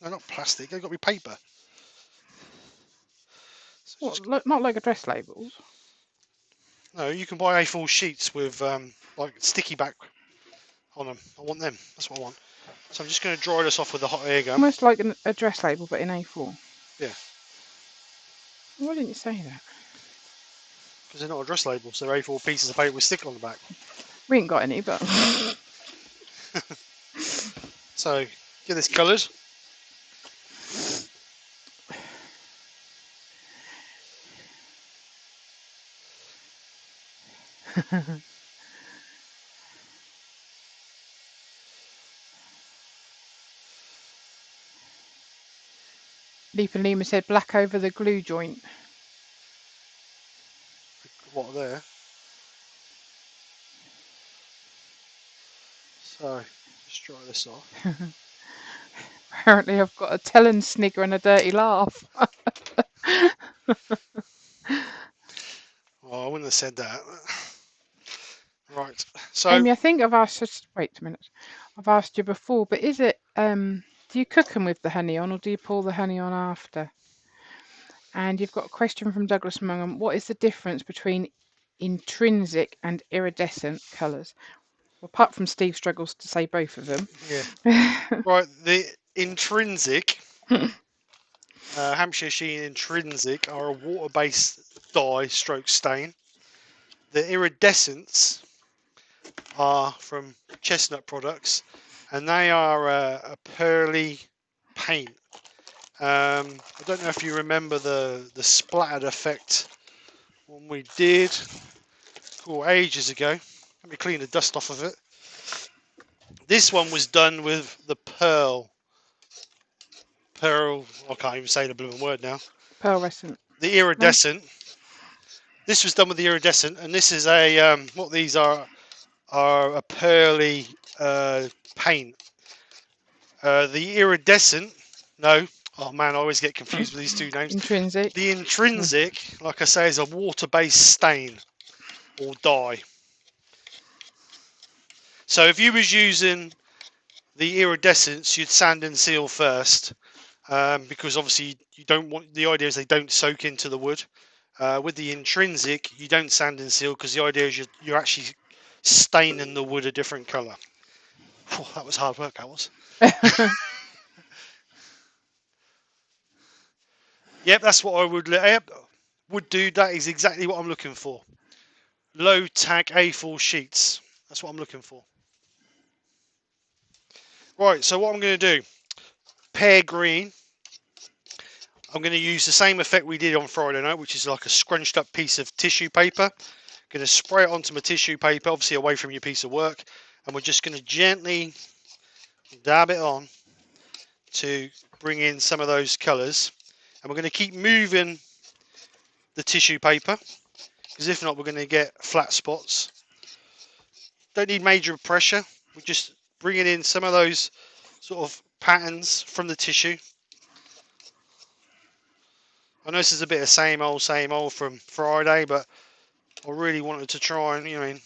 They're not plastic. They've got to be paper. So What? Not like address labels. No, you can buy A4 sheets with like sticky back on them. I want them. That's what I want. So I'm just going to dry this off with a hot air gun. Almost like an address label, but in A4. Yeah. Why didn't you say that? Because they're not address labels. They're A4 pieces of paper with sticker on the back. We ain't got any, but. So get this coloured. Leap and Lima said black over the glue joint. What there? So just dry this off. Apparently, I've got a telling snigger and a dirty laugh. Well, I wouldn't have said that. Right. So Amy, I think I've asked. Just wait a minute. I've asked you before, but is it? Do you cook them with the honey on, or do you pour the honey on after? And you've got a question from Douglas Mungham. What is the difference between intrinsic and iridescent colours? Well, apart from Steve struggles to say both of them. Yeah. Right. The intrinsic Hampshire Sheen intrinsic are a water-based dye stroke stain. The iridescents are from Chestnut Products, and they are a pearly paint. I don't know if you remember the splattered effect one we did ages ago. Let me clean the dust off of it. This one was done with the pearl. I can't even say the blooming word now. Pearlescent. The iridescent. No? This was done with the iridescent, and this is a what these are are a pearly paint. The iridescent, no. Oh man, I always get confused with these two names. Intrinsic. The intrinsic, like I say, is a water-based stain or dye. So if you was using the iridescents, you'd sand and seal first, because obviously you don't want. The idea is they don't soak into the wood. With the intrinsic, you don't sand and seal because the idea is you're actually staining the wood a different colour. That was hard work, that was. Yep, that's what I would do. That is exactly what I'm looking for. Low tag A4 sheets. That's what I'm looking for. Right, so what I'm going to do, pear green. I'm going to use the same effect we did on Friday night, which is like a scrunched up piece of tissue paper. Going to spray it onto my tissue paper, obviously away from your piece of work, and we're just going to gently dab it on to bring in some of those colours. And we're going to keep moving the tissue paper, because if not, we're going to get flat spots. Don't need major pressure. We're just bringing in some of those sort of patterns from the tissue. I know this is a bit of same old from Friday, but I really wanted to try and,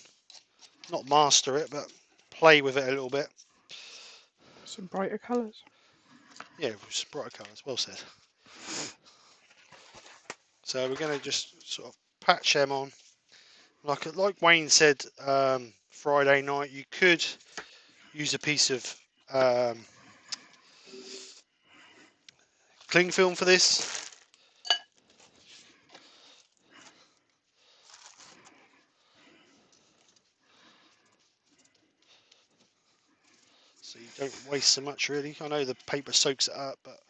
not master it, but play with it a little bit. Some brighter colours. Yeah, brighter colours, well said. So we're going to just sort of patch them on. Like Wayne said Friday night, you could use a piece of cling film for this. So you don't waste so much really. I know the paper soaks it up, but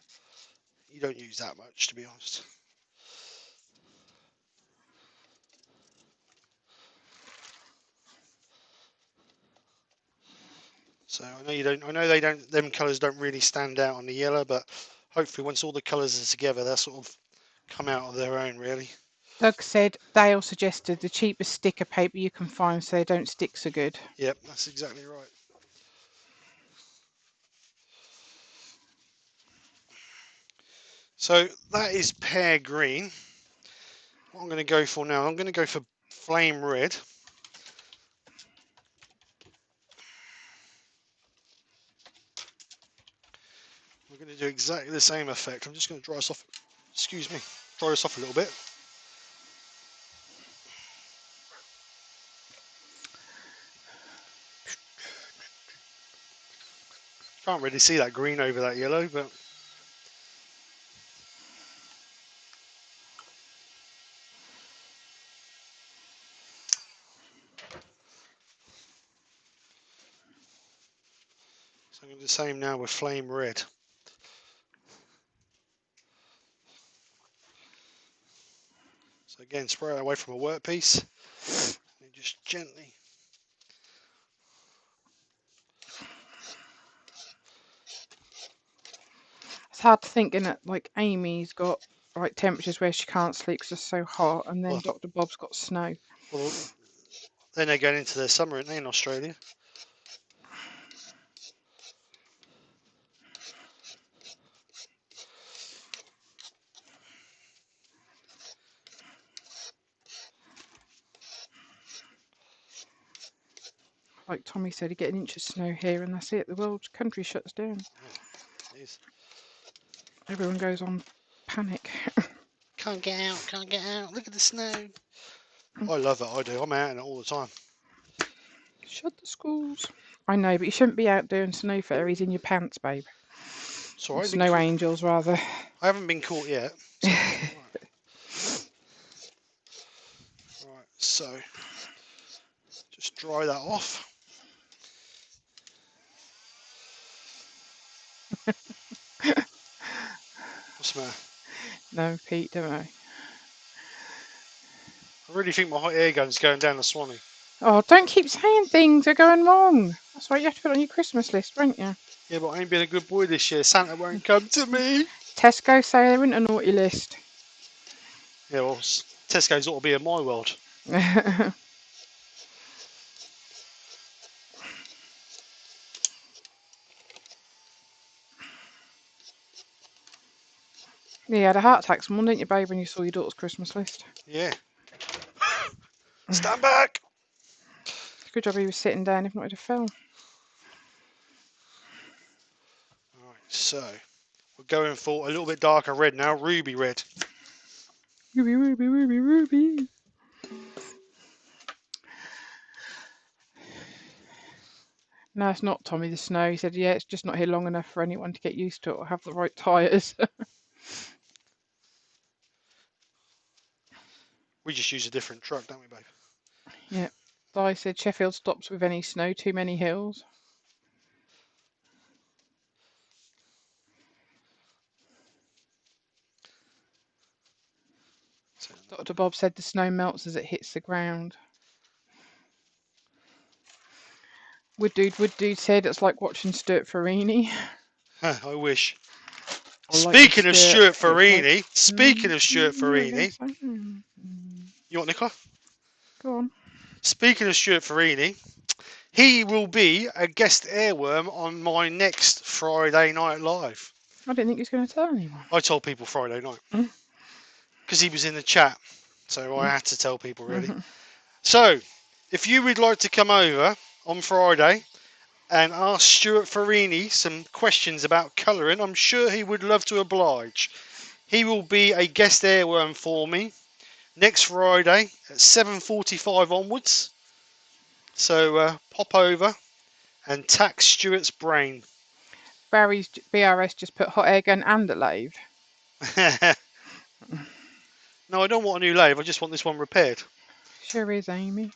you don't use that much, to be honest. So I know you don't. I know they don't. Them colours don't really stand out on the yellow, but hopefully once all the colours are together, they'll sort of come out of their own, really. Doug said Dale suggested the cheapest sticker paper you can find so they don't stick so good. Yep, that's exactly right. So that is pear green. What I'm going to go for now, I'm going to go for flame red. We're going to do exactly the same effect. I'm just going to dry this off. Excuse me, dry this off a little bit. Can't really see that green over that yellow, but so I'm going to do the same now with flame red. So again, spray it away from a workpiece and just gently. It's hard to think, in it, like Amy's got like temperatures where she can't sleep because it's so hot, and then Well, Dr. Bob's got snow. well, then they're going into their summer, aren't they, in Australia? Like Tommy said, you get an inch of snow here and that's it. The world country shuts down. Yeah, it is. Everyone goes on panic. Can't get out, can't get out. Look at the snow. I love it, I do. I'm out in it all the time. Shut the schools. I know, but you shouldn't be out doing snow fairies in your pants, babe. It's alright. Snow angels, rather. I haven't been caught yet. So, right, so just dry that off. What's the matter? No, Pete, don't I? I really think my hot air gun's going down the Swanee. Oh, don't keep saying things are going wrong. That's why you have to put it on your Christmas list, won't you? Yeah, but I ain't been a good boy this year. Santa won't come to me. Tesco say they're in a naughty list. Yeah, well, Tesco's ought to be in my world. Yeah, you had a heart attack this morning, didn't you, babe, when you saw your daughter's Christmas list? Yeah. Stand back. Good job he was sitting down, if not he'd have fell. Alright, so we're going for a little bit darker red now, ruby red. Ruby, ruby, ruby, ruby. No, it's not Tommy the Snow. He said, yeah, it's just not here long enough for anyone to get used to it or have the right tyres. We just use a different truck, don't we, babe? Yeah. Di said Sheffield stops with any snow, too many hills. Dr. Bob said the snow melts as it hits the ground. Wood Dude said it's like watching Stuart Farini. I wish. I like Speaking of Stuart It's like, Farini, you want Nicola? Go on. Speaking of Stuart Farini, he will be a guest airworm on my next Friday Night Live. I didn't think he was going to tell anyone. I told people Friday night because he was in the chat, so I had to tell people really. So, if you would like to come over on Friday and ask Stuart Farini some questions about colouring, I'm sure he would love to oblige. He will be a guest airworm for me next Friday at 7:45 onwards. So pop over and tax Stuart's brain. Barry's BRS just put hot air gun and a lathe. No, I don't want a new lathe. I just want this one repaired. Sure is, Amy.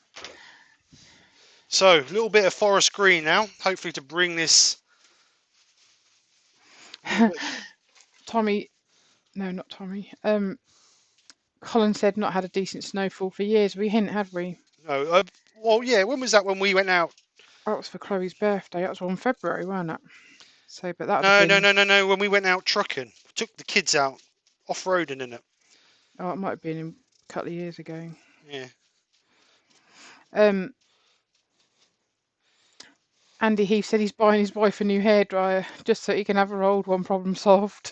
So, a little bit of forest green now, hopefully to bring this. Tommy, no, not Tommy. Colin said not had a decent snowfall for years. We hadn't, had we? No, well, yeah. When was that? When we went out? That was for Chloe's birthday. That was on February, wasn't it? So, but that would No, have been. no. When we went out trucking, took the kids out off-roading in it. Oh, it might have been a couple of years ago. Yeah. Andy Heath said he's buying his wife a new hairdryer just so he can have her old one problem solved.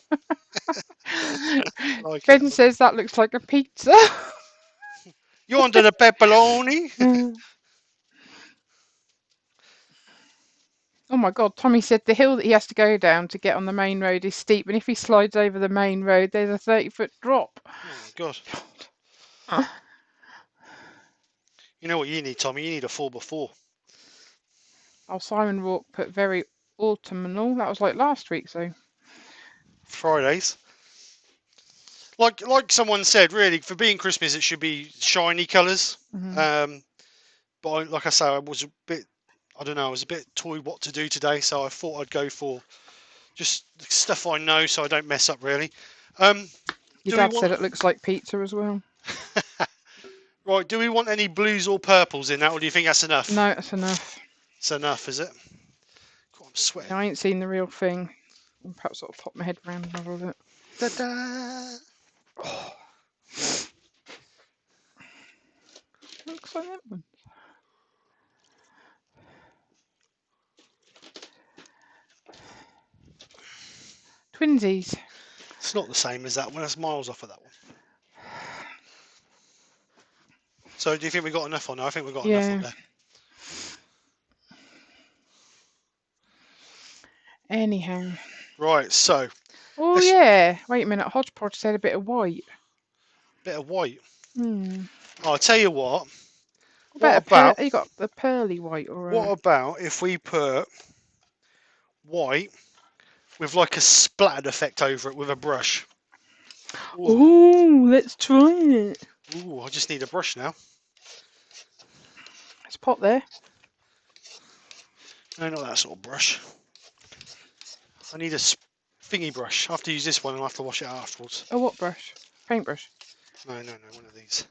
Like Ben it. says that looks like a pizza. You wanted the pepperoni? Oh my God, Tommy said the hill that he has to go down to get on the main road is steep, and if he slides over the main road, there's a 30-foot drop. Oh my God. You know what you need, Tommy? You need a 4x4. Oh, Simon Rourke put very autumnal. That was like last week, so. Fridays. Like someone said, really, for being Christmas, it should be shiny colours. But like I say, I was a bit, I don't know, I was a bit toyed what to do today, so I thought I'd go for just stuff I know, so I don't mess up really. Your dad said it looks like pizza as well. Right, do we want any blues or purples in that, or do you think that's enough? No, that's enough. It's enough, is it? God, I'm sweating. I ain't seen the real thing. Perhaps I'll pop my head round and have a look. Ta-da! Oh. Looks like that one. Twinsies. It's not the same as that one. That's miles off of that one. So do you think we got enough on there? I think we got enough on there. Anyhow. Right, so. Oh yeah. Wait a minute. Hodgepodge said a bit of white. Bit of white. Oh, I'll tell you what. What about you got the pearly white or? What about if we put white with like a splattered effect over it with a brush? Ooh, let's try it. Ooh, I just need a brush now. Let's pop there. No, not that sort of brush. I need a thingy brush. I have to use this one and I have to wash it out afterwards. Oh, what brush? Paintbrush? No, one of these.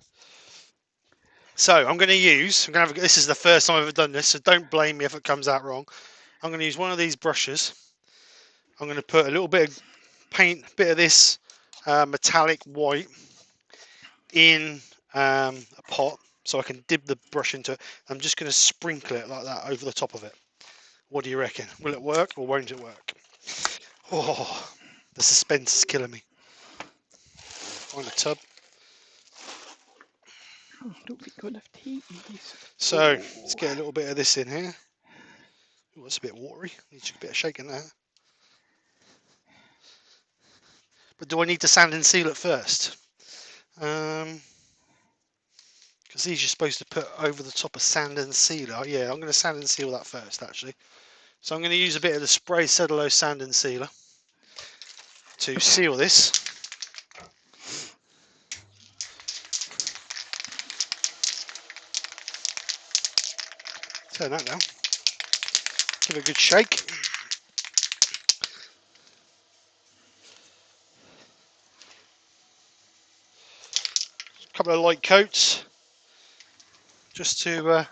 So I'm going to use, this is the first time I've ever done this, so don't blame me if it comes out wrong. I'm going to use one of these brushes. I'm going to put a little bit of paint, bit of this metallic white in a pot so I can dip the brush into it. I'm just going to sprinkle it like that over the top of it. What do you reckon? Will it work or won't it work? Oh, the suspense is killing me. Find a tub. Oh, don't think got enough teas. So let's get a little bit of this in here. Ooh, that's a bit watery. Needs a bit of shaking there. But do I need to sand and seal it first? Because these you're supposed to put over the top of sand and sealer. Yeah, I'm going to sand and seal that first, actually. So I'm going to use a bit of the spray cellulose sand and sealer to seal this. Turn that down. Give it a good shake. A couple of light coats, just to going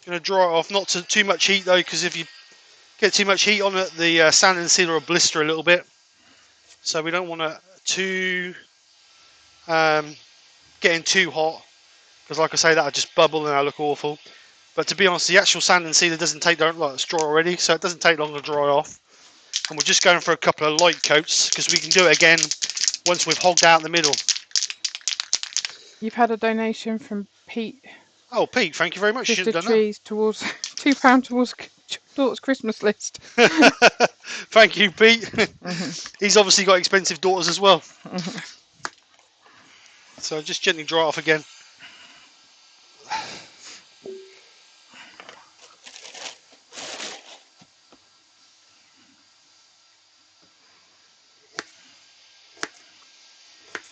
to dry it off. Not to too much heat though, because if you get too much heat on it, the sand and sealer will blister a little bit. So we don't want it too getting too hot, because like I say, that'll just bubble and that'll look awful. But to be honest, the actual sand and sealer doesn't take long. Like, it's dry already, so it doesn't take long to dry off. And we're just going for a couple of light coats because we can do it again once we've hogged out the middle. You've had a donation from Pete. Oh, Pete, thank you very much. You Twisted shouldn't have Trees towards £2 towards daughter's Christmas list. done that. Thank you, Pete. Mm-hmm. He's obviously got expensive daughters as well. Mm-hmm. So just gently dry off again.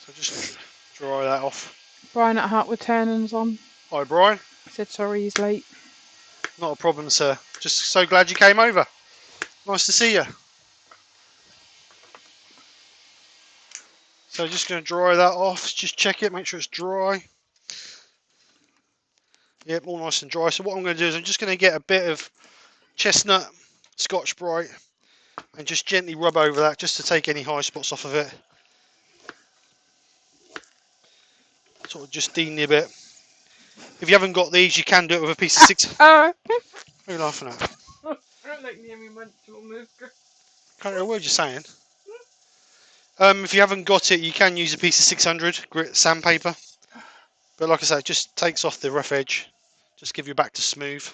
So just dry that off. Brian at Woodturning's on. Hi, Brian. Said sorry he's late. Not a problem, sir. Just so glad you came over. Nice to see you. So just going to dry that off. Just check it, make sure it's dry. Yep, all nice and dry. So what I'm going to do is I'm just going to get a bit of chestnut Scotch Brite and just gently rub over that just to take any high spots off of it. Sort of just dean a bit. If you haven't got these, you can do it with a piece of six. What are you laughing at? Can't hear a word you're saying. If you haven't got it, you can use a piece of 600 grit sandpaper. But like I say, it just takes off the rough edge. Just give you back to smooth.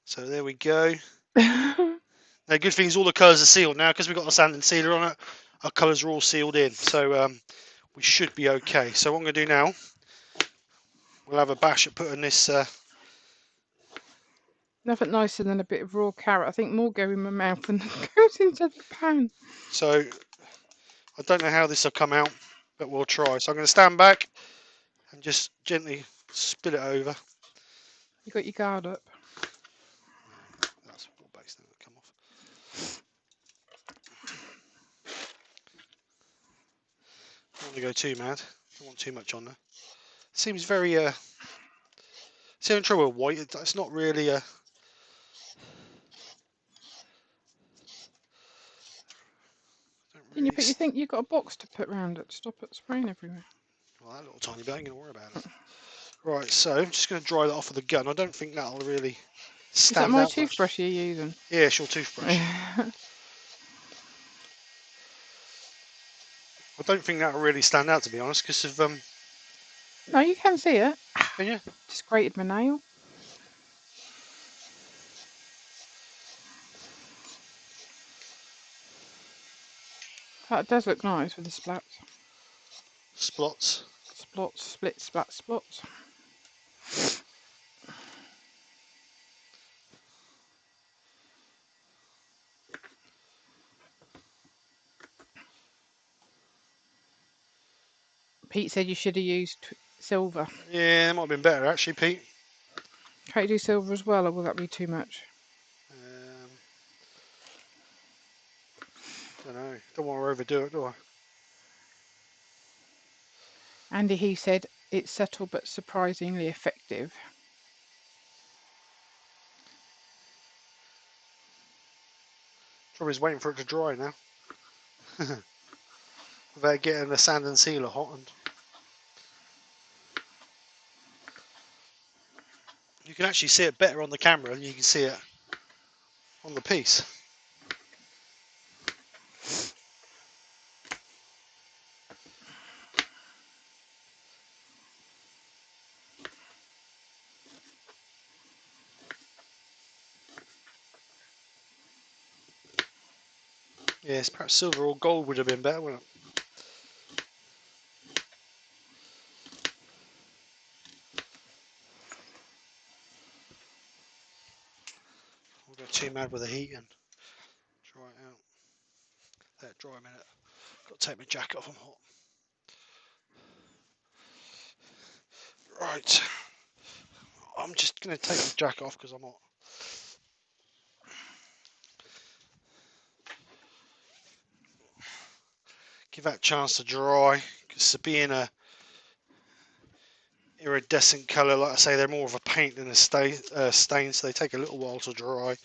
So there we go. Now, good thing is all the colours are sealed now because we've got the sand and sealer on it. Our colours are all sealed in, so we should be okay. So what I'm going to do now, we'll have a bash at putting this. Nothing nicer than a bit of raw carrot. I think more go in my mouth than goes into the pan. So I don't know how this will come out, but we'll try. So I'm going to stand back and just gently spill it over. You got your guard up. That's all based on it come off. Don't want to go too mad. Don't want too much on there. Seems very see, I'm in trouble with white. It's not really a. Didn't you put? You think you got a box to put round it to stop it spraying everywhere? Well, that little tiny bit, I ain't going to worry about it. Right, so I'm just going to dry that off with a gun. I don't think that'll really stand out. Is that my much. toothbrush you're using? Yeah, it's your toothbrush. I don't think that'll really stand out, to be honest, because of No, you can see it. Can you? Just grated my nail. That does look nice with the splats. Splots. Splots, split, splat, splots. Pete said you should have used silver. Yeah, it might have been better actually, Pete. Can't you do silver as well, or will that be too much? Don't know. Don't want to overdo it, do I? Andy, he said it's subtle but surprisingly effective. Probably waiting for it to dry now. Without getting the sand and sealer hot. And you can actually see it better on the camera than you can see it on the piece. Yes, perhaps silver or gold would have been better, wouldn't it? I'll go too mad with the heat and dry it out. Let it dry a minute. Got to take my jacket off, I'm hot. Right. I'm just going to take the jacket off because I'm hot. Give that a chance to dry, because to being a iridescent colour, like I say, they're more of a paint than a stain, so they take a little while to dry.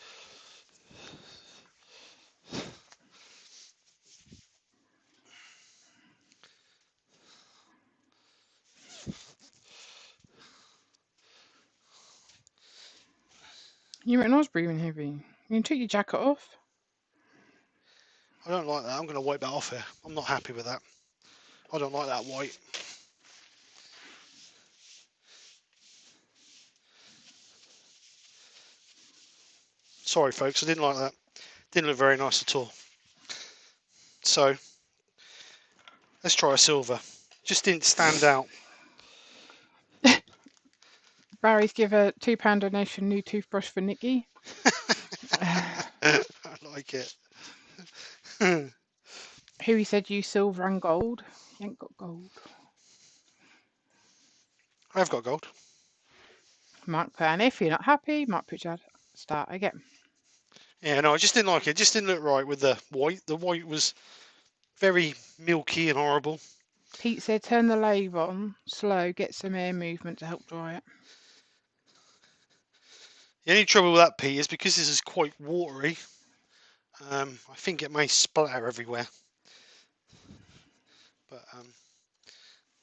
You reckon I was breathing heavy? You took your jacket off? I don't like that. I'm going to wipe that off here. I'm not happy with that. I don't like that white. Sorry, folks, I didn't like that. Didn't look very nice at all. So, let's try a silver. Just didn't stand out. Barry's give a £2 donation, new toothbrush for Nikki. I like it. Who he said use silver and gold. He ain't got gold. I've got gold. Mark put, and if you're not happy, Mark put your start again. Yeah, no, I just didn't like it. It just didn't look right with the white. The white was very milky and horrible. Pete said turn the lathe on slow, get some air movement to help dry it. The only trouble with that, Pete, is because this is quite watery. I think it may splatter everywhere, but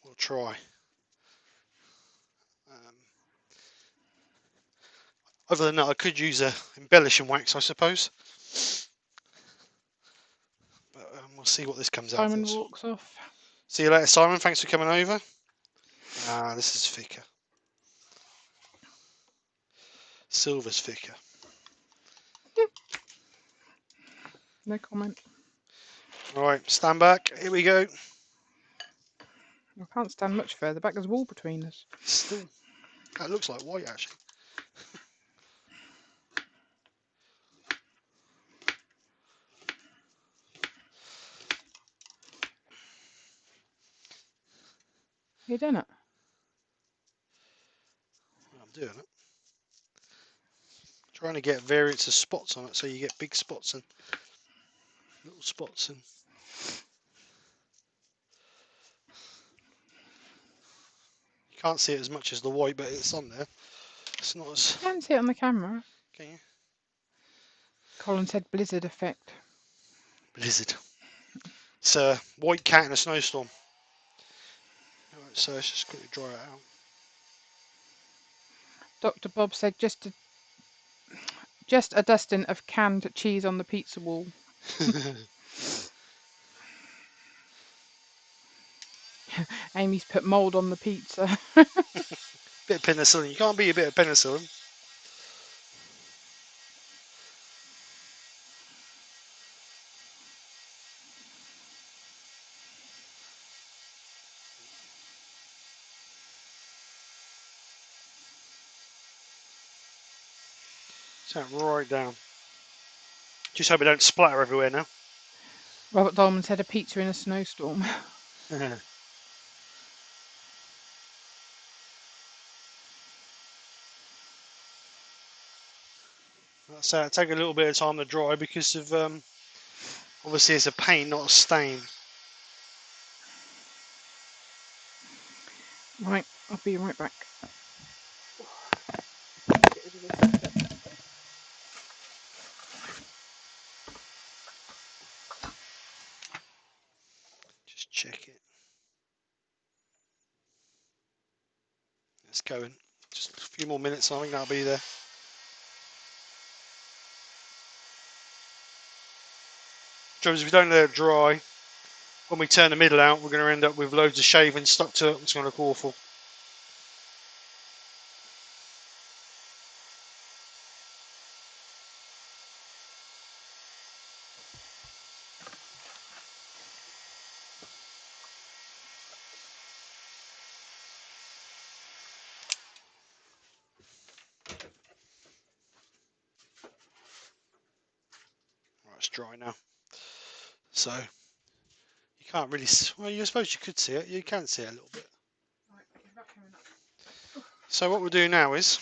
we'll try. Other than that, I could use a embellishing wax, I suppose. But we'll see what this comes out Simon as. walks off. See you later, Simon. Thanks for coming over. This is thicker. Silver's thicker. No comment. All right, stand back. Here we go. I can't stand much further back. There's a wall between us. Still, that looks like white actually. You done it? I'm doing it. Trying to get variants of spots on it, so you get big spots and little spots, and you can't see it as much as the white, but it's on there. It's not as. You can't see it on the camera. Can you? Colin said blizzard effect. Blizzard. It's a white cat in a snowstorm. Alright, so let's just quickly dry it out. Dr. Bob said just a dusting of canned cheese on the pizza wall. Amy's put mould on the pizza. Bit of penicillin. You can't beat a bit of penicillin. Turn it right down. Just hope it don't splatter everywhere now. Robert Dolman said a pizza in a snowstorm. So it'll take a little bit of time to dry because of obviously it's a paint, not a stain. Right, I'll be right back. Just check it. It's going. Just a few more minutes, I think that'll be there. If we don't let it dry, when we turn the middle out, we're going to end up with loads of shaving stuck to it. It's going to look awful. dry now. So you can't really. Well, I suppose you could see it. You can see it a little bit. So what we'll do now is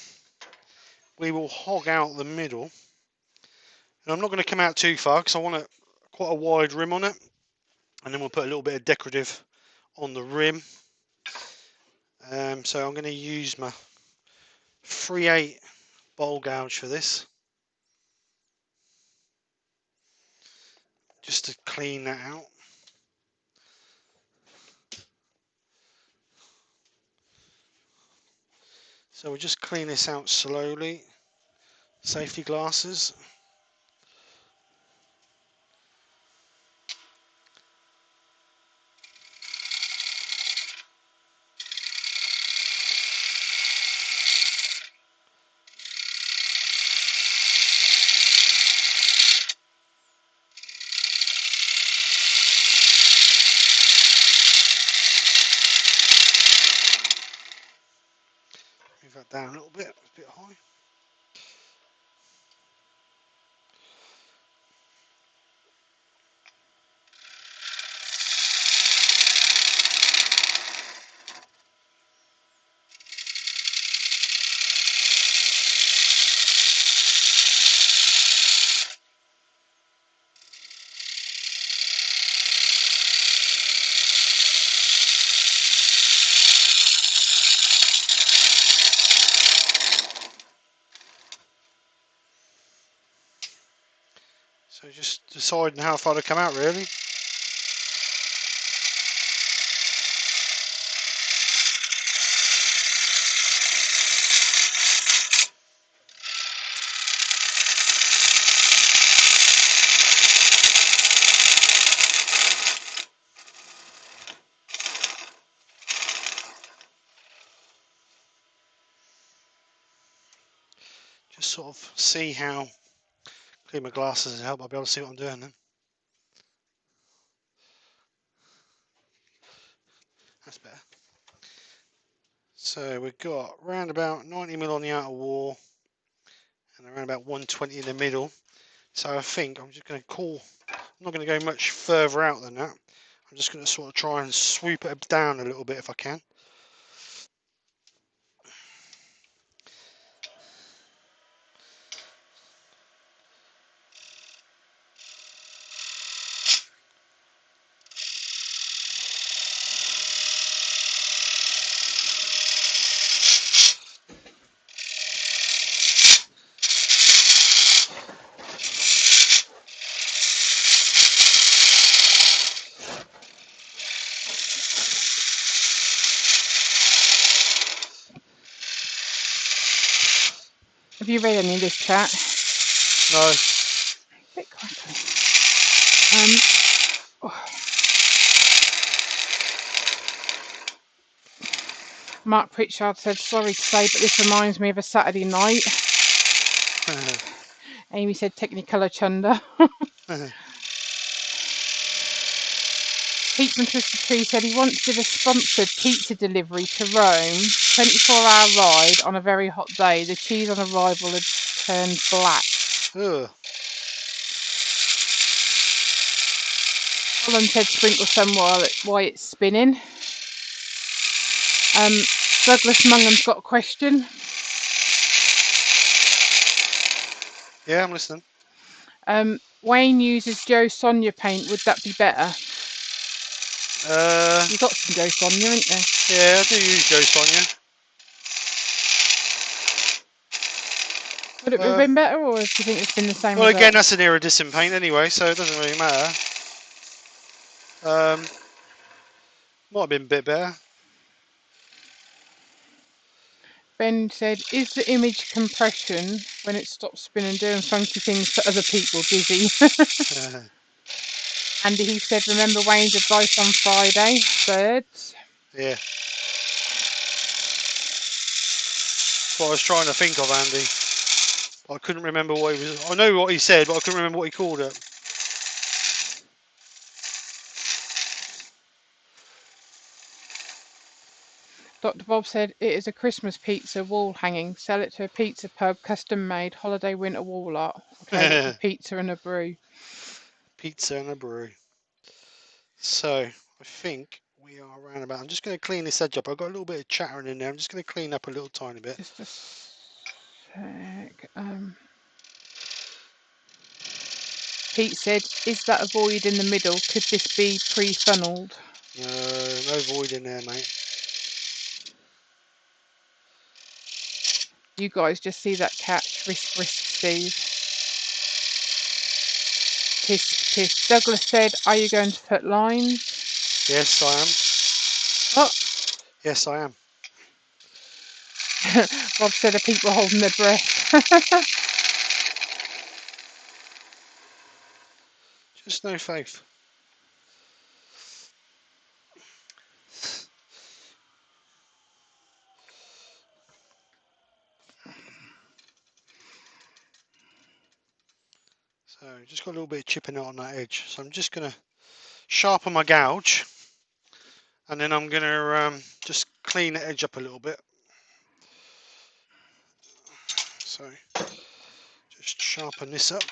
we will hog out the middle. And I'm not going to come out too far because I want quite a wide rim on it. And then we'll put a little bit of decorative on the rim. So I'm going to use my 3/8 bowl gouge for this. Just to clean that out. So we'll just clean this out slowly. Safety glasses. Move that down a little bit, it's a bit high. So just deciding how far to come out really. Just sort of see how, clean my glasses to help, I'll be able to see what I'm doing then. That's better. So we've got around about 90mm on the outer wall and around about 120 in the middle. So I think I'm just going to I'm not going to go much further out than that. I'm just going to sort of try and swoop it down a little bit if I can. Have you read any of this chat? No. Bit crackly. Mark Pritchard said, sorry to say, but this reminds me of a Saturday night. Amy said, Technicolor Chunder. Pete from Twisted Tree said he once did a sponsored pizza delivery to Rome, 24-hour ride on a very hot day. The cheese on arrival had turned black. Ugh. Colin said sprinkle some while it's spinning. Douglas Mungham's got a question. Yeah, I'm listening. Wayne uses Joe Sonia paint. Would that be better? You've got some Joe Sonia, haven't you? Yeah, I do use Joe Sonia. Would it have been better, or do you think it's been the same? Well, again, that's an iridescent paint anyway, so it doesn't really matter. Might have been a bit better. Ben said, is the image compression when it stops spinning doing funky things to other people dizzy? Andy he said, remember Wayne's advice on Friday? Birds? Yeah. That's what I was trying to think of, Andy. I couldn't remember what he was. I know what he said, but I couldn't remember what he called it. Dr. Bob said, it is a Christmas pizza wall hanging. Sell it to a pizza pub, custom made, holiday winter wall art. Or trade it for pizza and a brew. pizza and a brew. So I think we are around about. I'm just going to clean this edge up. I've got a little bit of chattering in there. I'm just going to clean up a little tiny bit. Just a sec. Pete said, "Is that a void in the middle? Could this be pre-funneled?" No void in there, mate. You guys just see that catch. Risk, Steve. Tisk. Douglas said, "Are you going to put lines?" Yes, I am. Oh. Yes, I am. Rob said, "Are people holding their breath?" Just no faith. So just got a little bit of chipping out on that edge. So I'm just going to sharpen my gouge, and then I'm going to just clean the edge up a little bit. So just sharpen this up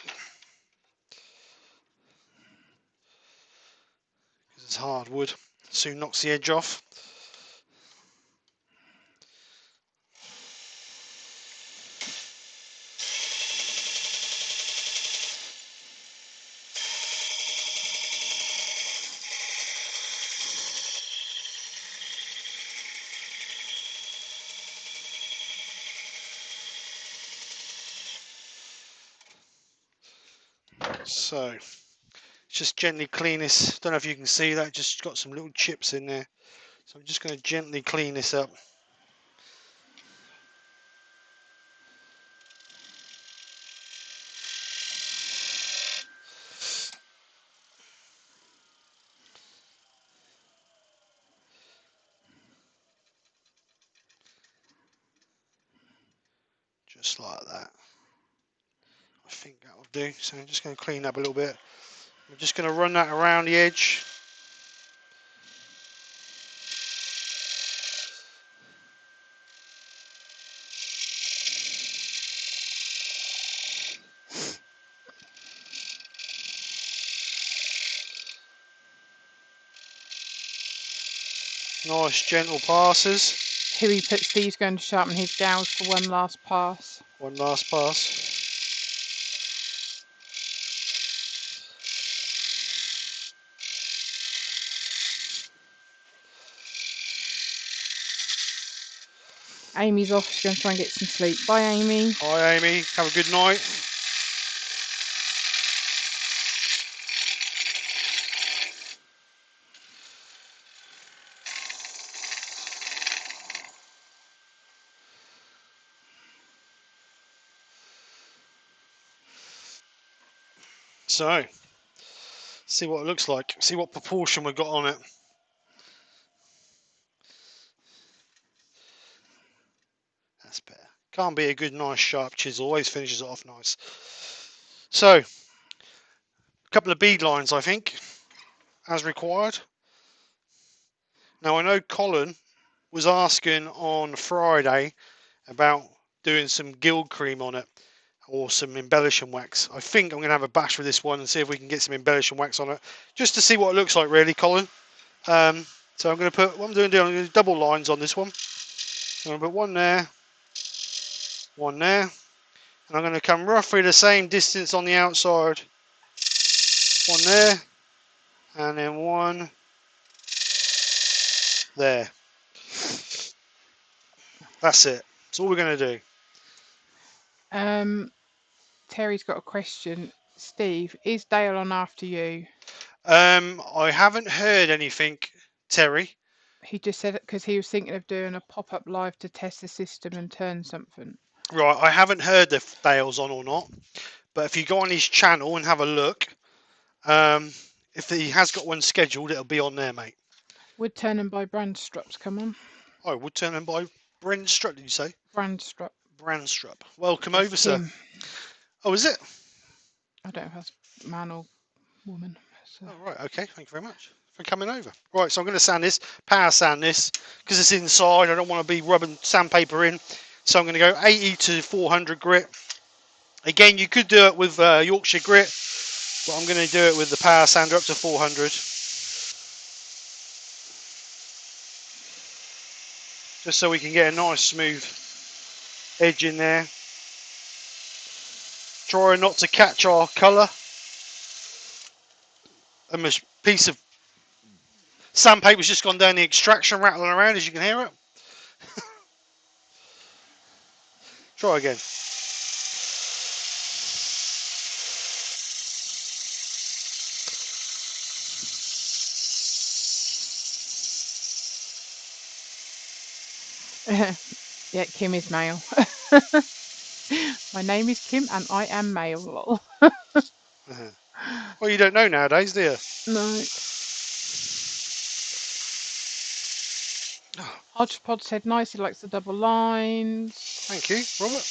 because it's hard wood. Soon knocks the edge off. So just gently clean this. Don't know if you can see that, just got some little chips in there. So I'm just going to gently clean this up. Just like that. I think that will do. So I'm just going to clean up a little bit. I'm just going to run that around the edge. Nice gentle passes. Huey put Steve's going to sharpen his gouge for one last pass. One last pass. Amy's off. She's going to try and get some sleep. Bye, Amy. Hi, Amy. Have a good night. So, see what it looks like. See what proportion we've got on it. That's better. Can't be a good, nice, sharp chisel. Always finishes it off nice. So, a couple of bead lines, I think, as required. Now, I know Colin was asking on Friday about doing some gild cream on it or some embellishing wax. I think I'm going to have a bash with this one and see if we can get some embellishing wax on it, just to see what it looks like, really, Colin. So I'm going to put, what I'm going to do double lines on this one. I'm going to put one there, and I'm going to come roughly the same distance on the outside. One there, and then one there. That's it. That's all we're going to do. Terry's got a question. Steve, is Dale on after you? I haven't heard anything, Terry. He just said it because he was thinking of doing a pop-up live to test the system and turn something. Right, I haven't heard if Dale's on or not, but if you go on his channel and have a look, if he has got one scheduled, it'll be on there, mate. Woodturning by Brandstrup's come on. Oh, Woodturning by Brandstrup, did you say? Brandstrup. Brandstrup. Welcome That's over, sir. him. Oh, is it? I don't know if that's man or woman. So. Oh, right, okay. Thank you very much for coming over. Right, so I'm going to sand this, power sand this, because it's inside. I don't want to be rubbing sandpaper in. So I'm going to go 80 to 400 grit. Again, you could do it with Yorkshire grit. But I'm going to do it with the power sander up to 400. Just so we can get a nice smooth edge in there. Trying not to catch our colour. And this piece of sandpaper's just gone down the extraction, rattling around, as you can hear it. Try again. Yeah, Kim is male. My name is Kim and I am male. Lol. Well, you don't know nowadays, do you? No. Hodgepodge said nice, he likes the double lines. Thank you, Robert.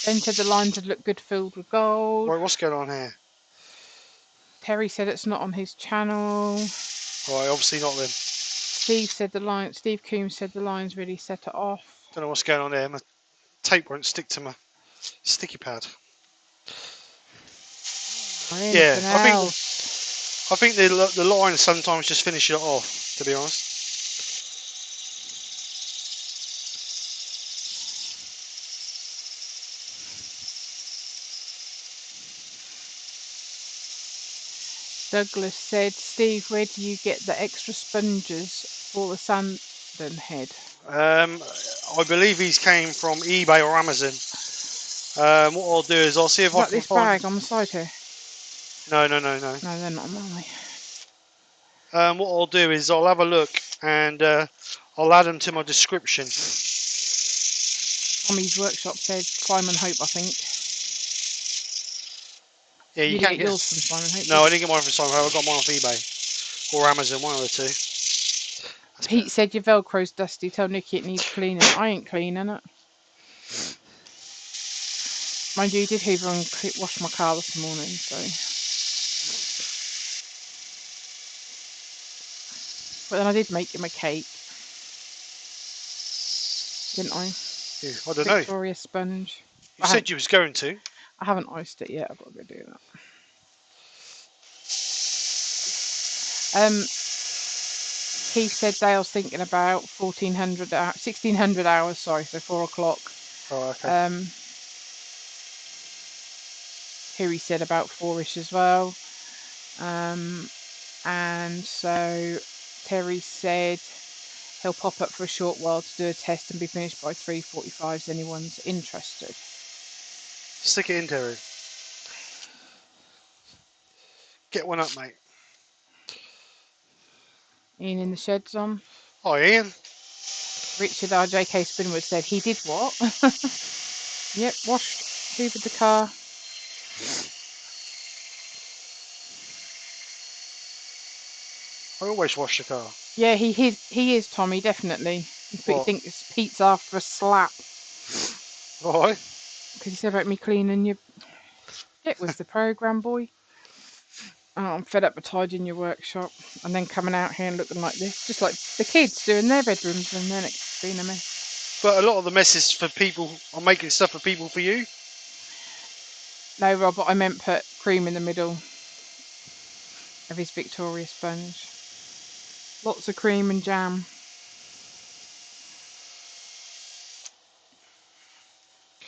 Ben said the lines would look good filled with gold. Right, what's going on here? Terry said it's not on his channel. Right, obviously not then. Steve Coombs said the lines really set it off. Don't know what's going on there. My tape won't stick to my sticky pad. Yeah, I think the lines sometimes just finish it off, to be honest. Douglas said, Steve, where do you get the extra sponges for the sanding head? I believe these came from eBay or Amazon. What I'll do is I'll see if Is I that can this find. bag on the side here? No. No, they're not mine. What I'll do is I'll have a look and I'll add them to my description. Tommy's Workshop said Simon Hope, I think. Yeah, You didn't get yours from Simon Hope? No, I didn't get mine from Simon. I got mine off eBay or Amazon, one of the two. Pete said your Velcro's dusty. Tell Nikki it needs cleaning. I ain't cleaning it. Mind you, did hoover and wash my car this morning, so. But then I did make him a cake. Didn't I? Yeah, I don't know. Victoria sponge. You said you was going to. I haven't iced it yet. I've got to go do that. Keith said Dale's thinking about 1600 hours, sorry, so 4 o'clock. Oh, okay. Here he said about 4ish as well. And so Terry said he'll pop up for a short while to do a test and be finished by 3:45 if anyone's interested. Stick it in, Terry. Get one up, mate. Ian in the shed's on. Hi, Ian. Richard RJK Spinwood said he did what? Yep, washed, hoovered the car. I always wash the car. Yeah, he is Tommy, definitely. But you think it's Pete's after a slap. Why? Because he said about me cleaning your... Get with the programme, boy. Oh, I'm fed up with tidying your workshop and then coming out here and looking like this. Just like the kids doing their bedrooms and then it's been a mess. But a lot of the mess is for people. I'm making stuff for people for you. No, Robert, I meant put cream in the middle of his Victoria sponge. Lots of cream and jam.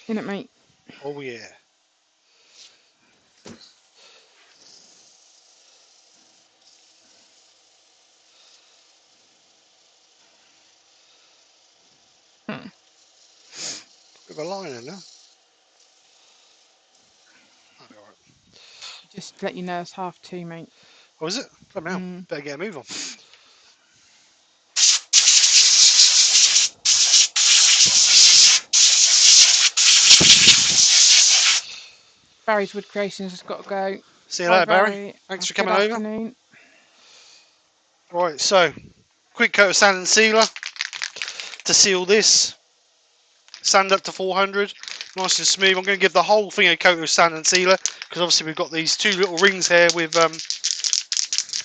Innit, mate? Oh, yeah. Bit of a line in there. That'll be alright. Just to let you know, it's 2:30, mate. Oh, is it? Come on. Better get a move on. Barry's Wood Creations has got to go. See you later, Barry. Thanks for coming over. Afternoon. Right, so quick coat of sand and sealer to seal this. Sand up to 400, nice and smooth. I'm going to give the whole thing a coat of sand and sealer because obviously we've got these two little rings here with.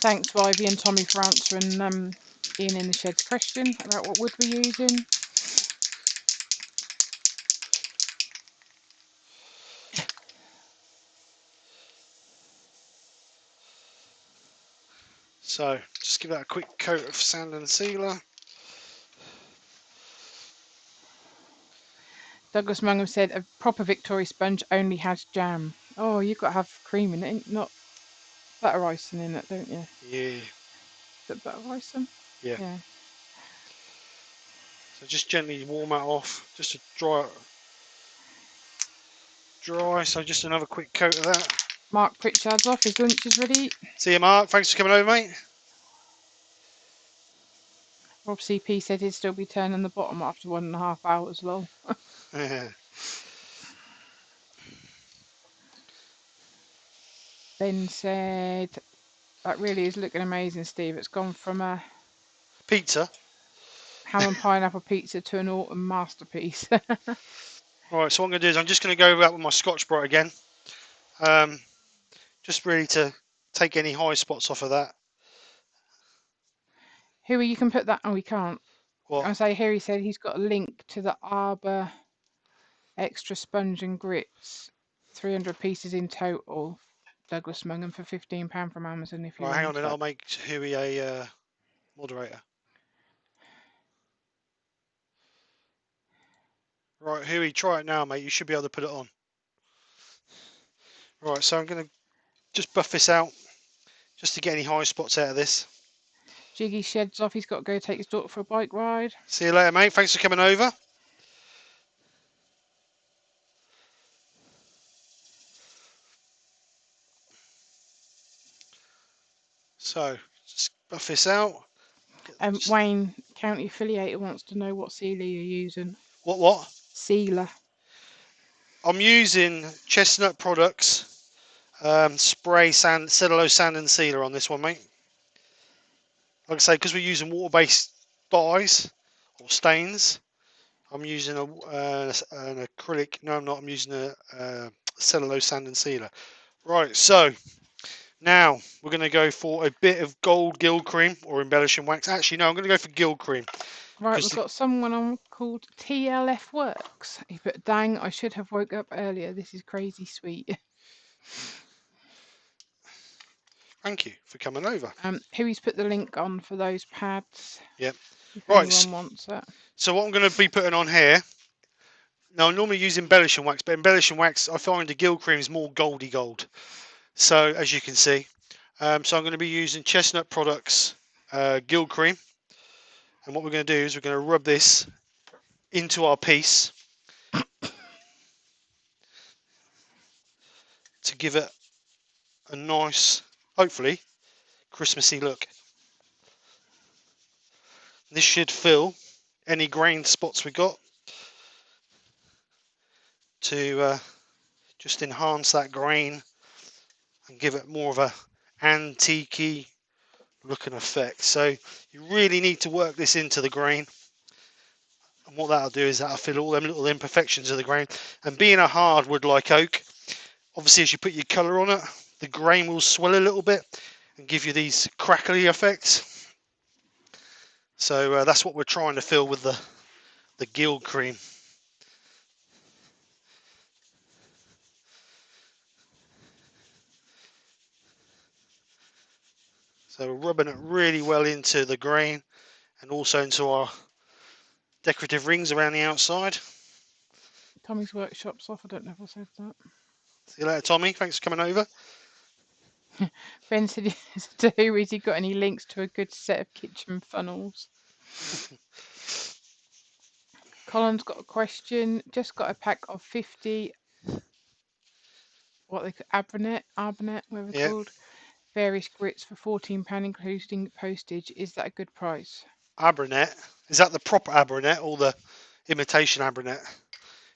Thanks, Ivy and Tommy, for answering Ian in the shed's question about what wood we're using. So just give that a quick coat of sand and sealer. Douglas Mungham said a proper Victoria sponge only has jam. Oh, you've got to have cream in it, not butter icing in it, don't you? Yeah. Is it butter icing? Yeah. Yeah. So just gently warm that off, just to dry it. Dry. So just another quick coat of that. Mark Pritchard's off. His lunch is ready. See you, Mark. Thanks for coming over, mate. Rob CP said he'd still be turning the bottom after 1.5 hours, lol. Yeah. Ben said, that really is looking amazing, Steve. It's gone from a Pizza. ham and pineapple pizza to an autumn masterpiece. Right, so what I'm going to do is I'm just going to go over that with my Scotch-Brite again. Just really to take any high spots off of that. Huey, you can put that. Oh, we can't. What? I say, Harry said he's got a link to the Arbor extra sponge and grits, 300 pieces in total. Douglas Mungham for £15 from Amazon if you Right, hang on want a minute. it. I'll make Huey a moderator. Right, Huey, try it now, mate. You should be able to put it on. Right, so I'm going to just buff this out just to get any high spots out of this. Jiggy sheds off. He's got to go take his daughter for a bike ride. See you later, mate. Thanks for coming over. So, just buff this out. Wayne, county affiliator, wants to know what sealer you're using. What? Sealer. I'm using Chestnut Products spray sand, cellulose sand and sealer on this one, mate. Like I say, because we're using water-based dyes or stains, I'm using an acrylic. No, I'm not. I'm using a cellulose sand and sealer. Right, so now we're going to go for a bit of gold gill cream or embellishing wax. Actually, no, I'm going to go for gill cream. Right, we've got someone on called TLF Works. He put, dang, I should have woke up earlier. This is crazy sweet. Thank you for coming over. Huey's put the link on for those pads. Yep. If Right, anyone wants it. so what I'm going to be putting on here, now I normally use embellishing wax, but embellishing wax, I find the gill cream is more goldy gold. So as you can see, so I'm going to be using Chestnut Products gill cream. And what we're going to do is we're going to rub this into our piece to give it a nice, hopefully, Christmassy look. This should fill any grain spots we got to just enhance that grain and give it more of a antique-y looking effect. So you really need to work this into the grain. And what that'll do is that'll fill all them little imperfections of the grain. And being a hardwood like oak, obviously as you put your colour on it, the grain will swell a little bit and give you these crackly effects. So that's what we're trying to fill with the gill cream. So we're rubbing it really well into the grain and also into our decorative rings around the outside. Tommy's workshop's off. I don't know if I said that. See you later, Tommy. Thanks for coming over. Ben said to who has he got any links to a good set of kitchen funnels? Colin's got a question. Just got a pack of 50, what they call Arbanet, whatever they're called. Various grits for £14, including postage. Is that a good price? Abranet. Is that the proper Abranet or the imitation Abranet?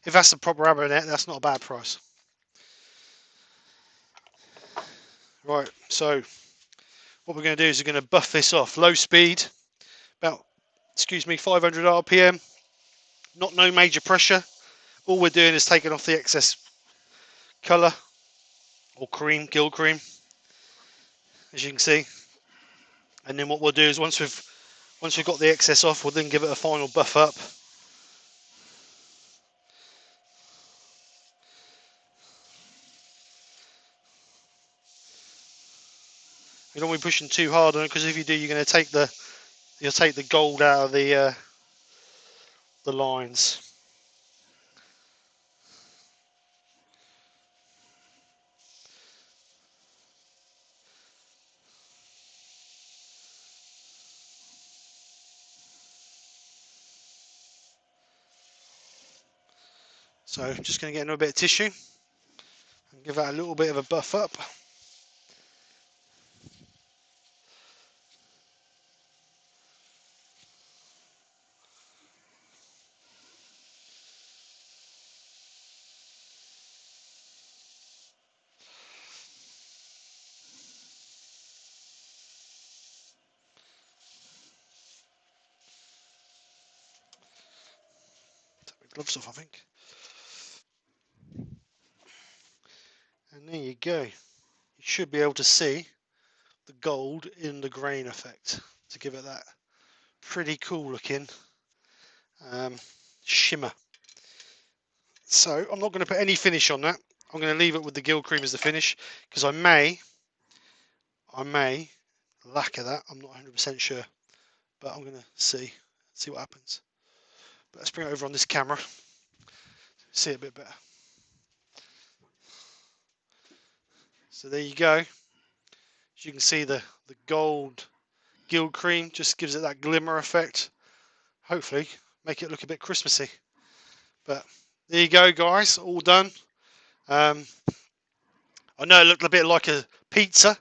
If that's the proper Abranet, that's not a bad price. Right, so what we're going to do is we're going to buff this off. Low speed, about, 500 RPM. No major pressure. All we're doing is taking off the excess colour or cream, gill cream, as you can see. And then what we'll do is once we've got the excess off, we'll then give it a final buff up. don't want to be pushing too hard on it, because if you do, you're going to take the gold out of the lines. So just going to get another bit of tissue and give that a little bit of a buff up. Take my gloves off, I think. And there you go. You should be able to see the gold in the grain effect to give it that pretty cool looking shimmer. So I'm not going to put any finish on that. I'm going to leave it with the gill cream as the finish, because I may lacquer that. I'm not 100% sure, but I'm going to see what happens. But let's bring it over on this camera, see it a bit better. So there you go. As you can see, the gold gill cream just gives it that glimmer effect. Hopefully make it look a bit Christmassy. But there you go, guys, all done. I know it looked a bit like a pizza,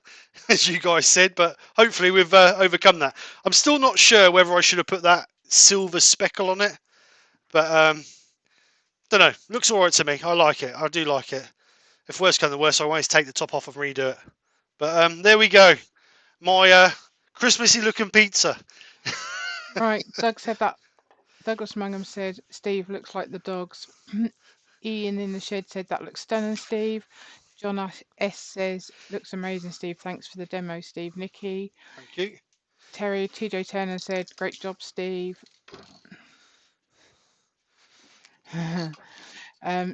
as you guys said, but hopefully we've overcome that. I'm still not sure whether I should have put that silver speckle on it, but don't know. Looks all right to me. I like it. I do like it. If worse comes to worse, I always take the top off and redo it. But there we go. My Christmassy looking pizza. Right, Doug said that. Douglas Mangum said, Steve looks like the dogs. Ian in the shed said, that looks stunning, Steve. John S says, looks amazing, Steve. Thanks for the demo, Steve. Nikki. Thank you. Terry TJ Turner said, great job, Steve.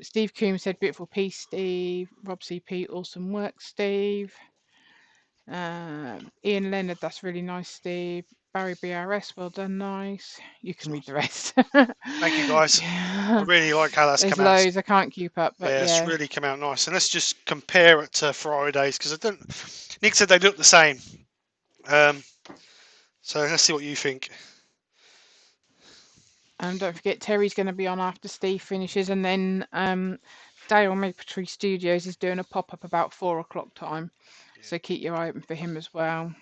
Steve Coombs said, beautiful piece, Steve. Rob CP, awesome work, Steve. Ian Leonard, that's really nice, Steve. Barry BRS, well done, nice. You can read the rest. Thank you, guys. I really like how that's There's come out. loads, I can't keep up, but Yeah, yeah. it's really come out nice. And let's just compare it to Fridays, because I don't. Nick said they look the same. So let's see what you think. And don't forget, Terry's going to be on after Steve finishes, and then Dale Maple Tree Studios is doing a pop-up about 4 o'clock time. Yeah. So keep your eye open for him as well.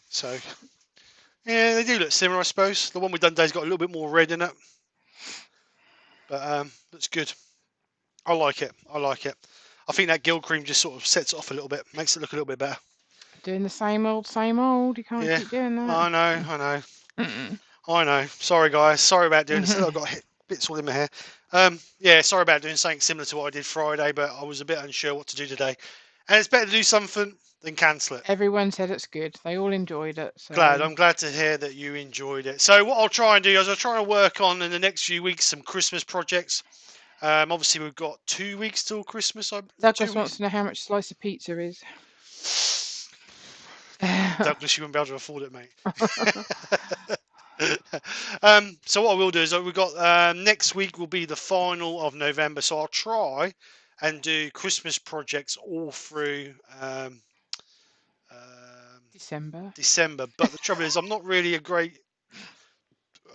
So, yeah, they do look similar, I suppose. The one we've done today's got a little bit more red in it. But that's good. I like it. I like it. I think that gill cream just sort of sets it off a little bit, makes it look a little bit better. Doing the same old, same old. You can't keep doing that. I know. I know. Sorry, guys. Sorry about doing this. I've got bits all in my hair. Yeah, sorry about doing something similar to what I did Friday, but I was a bit unsure what to do today. And it's better to do something than cancel it. Everyone said it's good. They all enjoyed it. So. I'm glad to hear that you enjoyed it. So what I'll try and do is I'll try and work on in the next few weeks some Christmas projects. Obviously we've got 2 weeks till Christmas. Douglas wants to know how much a slice of pizza is. Douglas, you wouldn't be able to afford it, mate. So what I will do is we've got next week will be the final of November, so I'll try and do Christmas projects all through December. But the trouble is I'm not really a great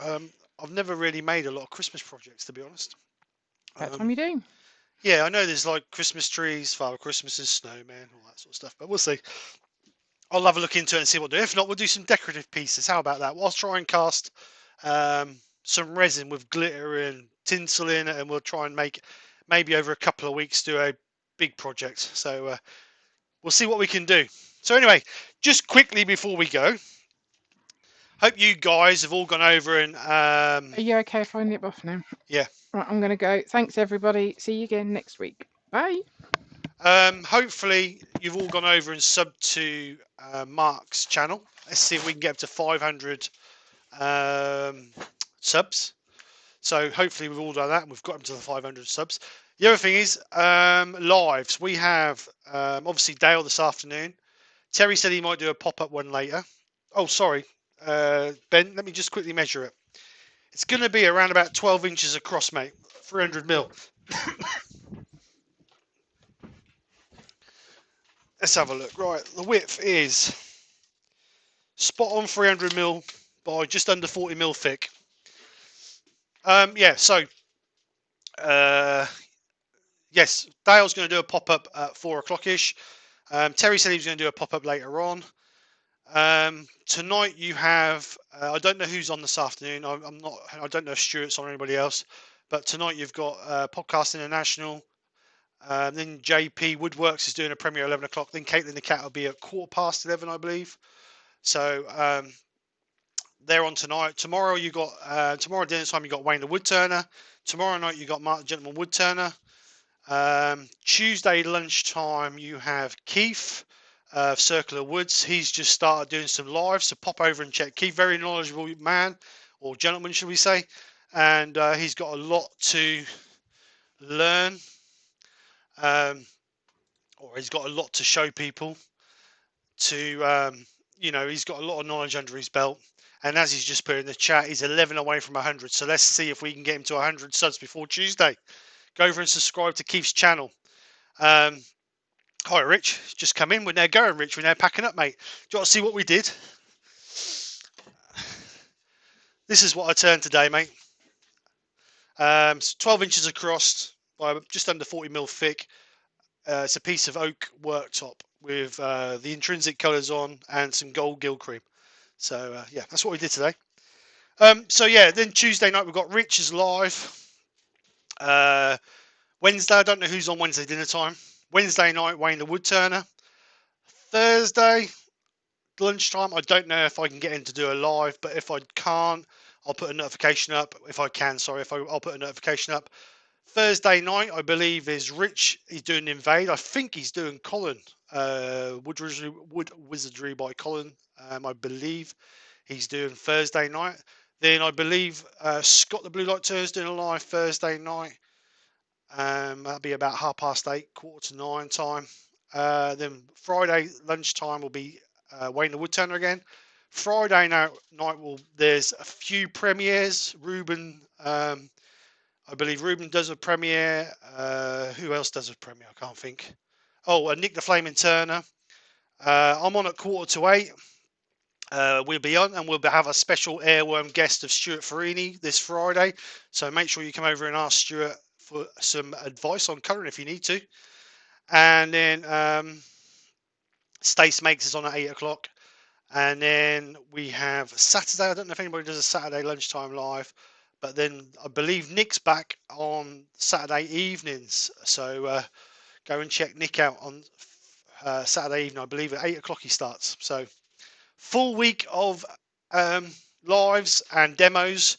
I've never really made a lot of Christmas projects, to be honest. That time you do. Yeah, I know there's like Christmas trees, Father Christmases, snowman, all that sort of stuff, but we'll see. I'll have a look into it and see what we'll do. If not, we'll do some decorative pieces. How about that? I'll try and cast some resin with glitter and tinsel in it, and we'll try and make maybe over a couple of weeks do a big project. So we'll see what we can do. So anyway, just quickly before we go, hope you guys have all gone over and... Are you okay if I nip off now? Yeah. Right, I'm going to go. Thanks, everybody. See you again next week. Bye. Hopefully you've all gone over and subbed to Mark's channel. Let's see if we can get up to 500 subs. So hopefully we've all done that and we've got him to the 500 subs. The other thing is lives. We have obviously Dale this afternoon. Terry said he might do a pop-up one later. Oh, sorry, Ben. Let me just quickly measure it. It's going to be around about 12 inches across, mate. 300 mil. Let's have a look. Right, the width is spot on 300 mil by just under 40 mil thick. Yeah, so yes, Dale's going to do a pop-up at 4 o'clock-ish. Terry said he was going to do a pop-up later on. Tonight you have, I don't know who's on this afternoon. I don't know if Stuart's on or anybody else, but tonight you've got Podcast International. Then JP Woodworks is doing a premiere at 11 o'clock. Then Caitlin the Cat will be at 11:15, I believe. So they're on tonight. Tomorrow you got tomorrow dinner time you got Wayne the Woodturner. Tomorrow night you got Mark the Gentleman Woodturner. Tuesday lunchtime you have Keith of Circular Woods. He's just started doing some lives, so pop over and check Keith. Very knowledgeable man, or gentleman should we say, and he's got a lot to learn, or he's got a lot to show people to, he's got a lot of knowledge under his belt. And as he's just put in the chat, he's 11 away from 100. So let's see if we can get him to 100 subs before Tuesday. Go over and subscribe to Keith's channel. Hi, Rich. Just come in. We're now going, Rich. We're now packing up, mate. Do you want to see what we did? This is what I turned today, mate. 12 inches across by just under 40 mil thick. It's a piece of oak worktop with the intrinsic colours on and some gold gill cream. So, yeah, that's what we did today. So, yeah, then Tuesday night we've got Rich's live. Wednesday, I don't know who's on Wednesday dinner time. Wednesday night, Wayne the Woodturner. Thursday, lunchtime, I don't know if I can get in to do a live, but if I can't, I'll put a notification up. If I can, sorry, I'll put a notification up. Thursday night, I believe, is Rich. He's doing Invade. I think he's doing Colin. Wood Wizardry by Colin. I believe he's doing Thursday night. Then I believe Scott the Blue Light Turner is doing a live Thursday night. That'll be about 8:30, 8:45 time. Then Friday lunchtime will be Wayne the Woodturner again. Friday night there's a few premieres. Ruben, I believe Ruben does a premiere. Who else does a premiere? I can't think. Oh, Nick the Flaming Turner. I'm on at 7:45. We'll be on and we'll have a special airworm guest of Stuart Farini this Friday. So make sure you come over and ask Stuart for some advice on colouring if you need to. And then Stace Makes is on at 8 o'clock. And then we have Saturday. I don't know if anybody does a Saturday lunchtime live, but then I believe Nick's back on Saturday evenings. So go and check Nick out on Saturday evening. I believe at 8 o'clock he starts. So full week of lives and demos.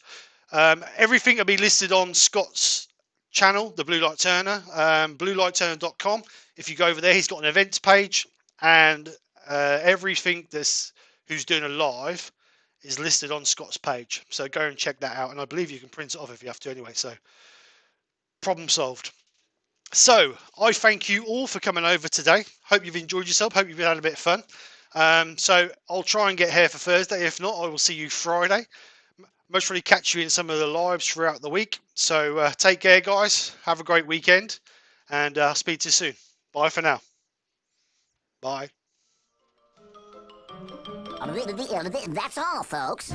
Everything will be listed on Scott's channel, the Blue Light Turner, bluelightturner.com. If you go over there, he's got an events page, and everything who's doing a live is listed on Scott's page. So go and check that out, and I believe you can print it off if you have to anyway. So problem solved. So I thank you all for coming over today. Hope you've enjoyed yourself. Hope you've had a bit of fun. So I'll try and get here for Thursday. If not, I will see you Friday. Most probably catch you in some of the lives throughout the week. So take care, guys. Have a great weekend, and I'll speak to you soon. Bye for now. Bye. That's all, folks.